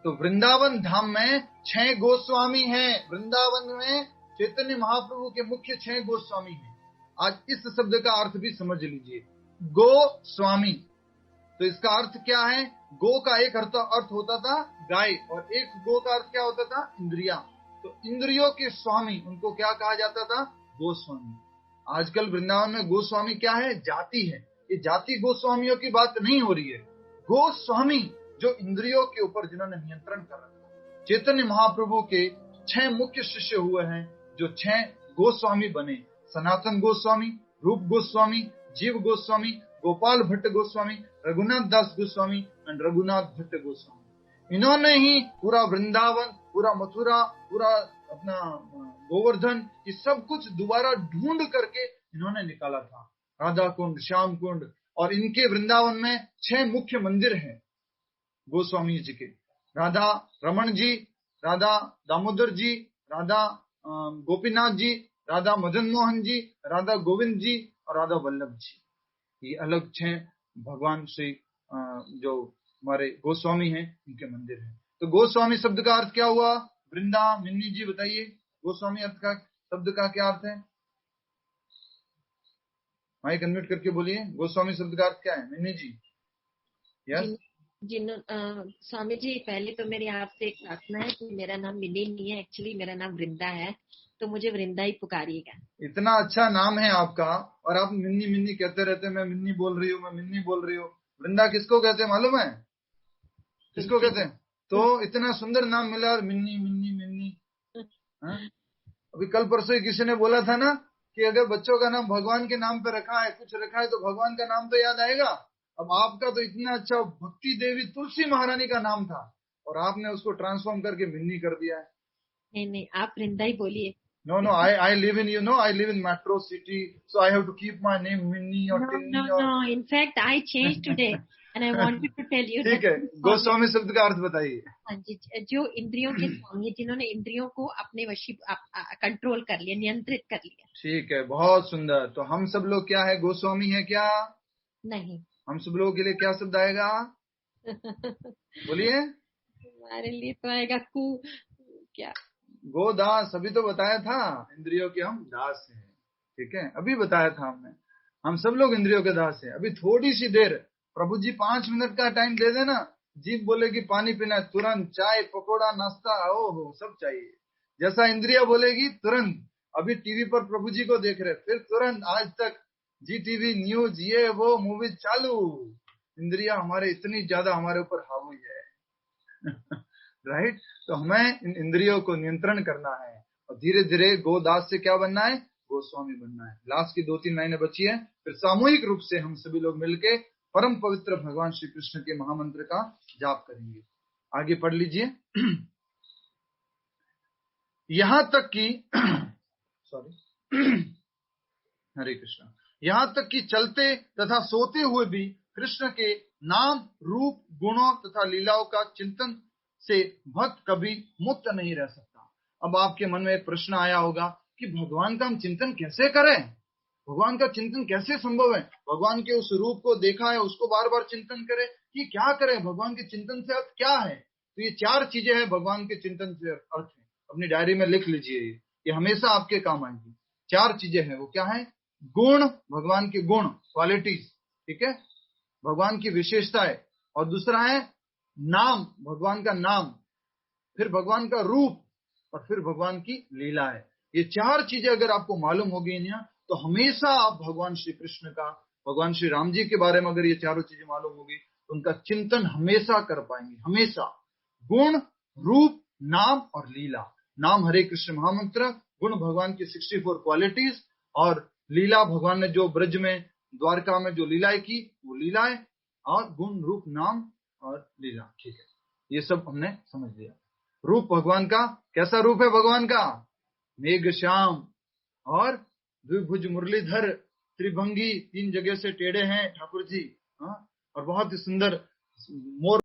Speaker 1: तो वृंदावन धाम में 6 गोस्वामी हैं। वृंदावन में चैतन्य महाप्रभु के मुख्य 6 गोस्वामी हैं। आज इस शब्द का अर्थ भी समझ लीजिए, गोस्वामी। तो इसका अर्थ क्या है? गो का एक अर्थ होता था गाय, और एक गो का अर्थ क्या होता था? इंद्रिया। तो इंद्रियों के स्वामी, उनको क्या कहा जाता था? गोस्वामी। आजकल वृंदावन में गोस्वामी क्या है? जाति है। ये जाति गोस्वामियों की बात नहीं हो रही है। गोस्वामी जो इंद्रियों के ऊपर जिन्होंने नियंत्रण कर रखा। चैतन्य महाप्रभु के 6 मुख्य शिष्य हुए हैं जो 6 गोस्वामी बने। सनातन गोस्वामी, रूप गोस्वामी, जीव गोस्वामी, गोपाल भट्ट गोस्वामी, रघुनाथ दास गोस्वामी और रघुनाथ भट्ट गोस्वामी। इन्होंने ही पूरा वृंदावन, पूरा मथुरा, पूरा अपना गोवर्धन, ये सब कुछ दोबारा ढूंढ करके इन्होंने निकाला था। राधा कुंड, श्याम कुंड, और इनके वृंदावन में 6 मुख्य मंदिर हैं गोस्वामी जी के। राधा रमन जी, राधा दामोदर जी, राधा गोपीनाथ जी, राधा मदन मोहन जी, राधा गोविंद जी और राधा वल्लभ जी। ये अलग 6 भगवान श्री जो हमारे गोस्वामी हैं उनके मंदिर हैं। तो गोस्वामी शब्द का अर्थ क्या हुआ? वृंदा, मिन्नी जी बताइए, गोस्वामी अर्थ का शब्द का क्या अर्थ है? माइक अनम्यूट करके बोलिए, गोस्वामी शब्द का अर्थ क्या है? मिन्नी जी। यस
Speaker 10: स्वामी जी, पहले तो मेरी आपसे एक प्रार्थना है कि मेरा नाम मिन्नी नहीं है, एक्चुअली मेरा नाम वृंदा है, तो मुझे वृंदा ही पुकारिएगा। इतना
Speaker 1: अच्छा नाम है आपका और आप मिन्नी मिन्नी कहते रहते हैं, मैं मिन्नी बोल रही हूँ, मैं मिन्नी बोल रही हूँ। वृंदा किसको कहते हैं मालूम है? किसको कहते हैं? तो इतना सुंदर नाम मिला और मिन्नी मिन्नी मिन्नी। अभी कल परसों ही किसी ने बोला था ना कि अगर बच्चों का नाम भगवान के नाम पे रखा है, कुछ रखा है, तो भगवान का नाम तो याद आएगा। अब आपका तो इतना अच्छा भक्ति देवी तुलसी महारानी का नाम था और आपने उसको ट्रांसफॉर्म करके मिन्नी कर दिया है।
Speaker 10: नहीं, आप वृंदा ही बोलिए।
Speaker 1: No, I live in, I live in metro city, so I have to keep my name Minnie or Tinny.
Speaker 10: No. In fact, I changed today, and I wanted to tell you.
Speaker 1: ठीक है, गोस्वामी शब्द का अर्थ बताइए।
Speaker 10: हाँ जी, जो इंद्रियों के स्वामी, जिन्होंने इंद्रियों को अपने कंट्रोल कर लिया, नियंत्रित कर लिया। ठीक
Speaker 1: है, बहुत सुंदर। तो हम सब लोग क्या है? गोस्वामी है क्या?
Speaker 10: नहीं।
Speaker 1: हम सब लोगों के लिए क्या शब्द आएगा? बोलिए।
Speaker 10: हमारे लिए तो आएगा क्या?
Speaker 1: गोदास। अभी तो बताया था इंद्रियों के हम दास हैं। ठीक है, अभी बताया था हमने, हम सब लोग इंद्रियों के दास हैं। अभी थोड़ी सी देर प्रभु जी 5 मिनट का टाइम दे देना, जीभ बोलेगी पानी पीना है, तुरंत चाय पकौड़ा नाश्ता, ओहो सब चाहिए। जैसा इंद्रिया बोलेगी तुरंत, अभी टीवी पर प्रभु जी को देख रहे, फिर तुरंत आज तक जी टीवी न्यूज ये वो मूवीज चालू। इंद्रिया हमारे इतनी ज्यादा हमारे ऊपर हावी है राइट। तो हमें इन इंद्रियों को नियंत्रण करना है और धीरे धीरे गोदास से क्या बनना है, गोस्वामी बनना है। लास्ट की 2-3 लाइनें बची है, फिर सामूहिक रूप से हम सभी लोग मिलके परम पवित्र भगवान श्री कृष्ण के महामंत्र का जाप करेंगे। आगे पढ़ लीजिए। यहां तक कि सॉरी हरे कृष्णा, यहां तक कि चलते तथा सोते हुए भी कृष्ण के नाम, रूप, गुणों तथा लीलाओं का चिंतन से भक्त कभी मुक्त नहीं रह सकता। अब आपके मन में एक प्रश्न आया होगा कि भगवान का हम चिंतन कैसे करें, भगवान का चिंतन कैसे संभव है? भगवान के उस रूप को देखा है, उसको बार बार चिंतन करें कि क्या करें, भगवान के चिंतन से अर्थ क्या है? तो ये 4 चीजें हैं भगवान के चिंतन से अर्थ है। अपनी डायरी में लिख लीजिए, ये हमेशा आपके काम आएंगी। 4 चीजें हैं, वो क्या है? गुण, भगवान के गुण, क्वालिटीज, ठीक है, भगवान की विशेषताएं। और दूसरा है नाम, भगवान का नाम, फिर भगवान का रूप और फिर भगवान की लीला है। ये 4 चीजें अगर आपको मालूम होगी ना, तो हमेशा आप भगवान श्री कृष्ण का, भगवान श्री राम जी के बारे में अगर ये 4 चीजें मालूम होगी तो उनका चिंतन हमेशा कर पाएंगे, हमेशा। गुण, रूप, नाम और लीला। नाम हरे कृष्ण महामंत्र, गुण भगवान की 64 क्वालिटीज, और लीला भगवान ने जो ब्रज में, द्वारका में जो लीलाएं की वो लीलाएं, और गुण, रूप, नाम और लीला। ठीक है, ये सब हमने समझ लिया। रूप भगवान का, कैसा रूप है भगवान का? मेघ श्याम और द्विभुज मुरलीधर, त्रिभंगी, 3 जगह से टेढ़े हैं ठाकुर जी, और बहुत ही सुंदर मोर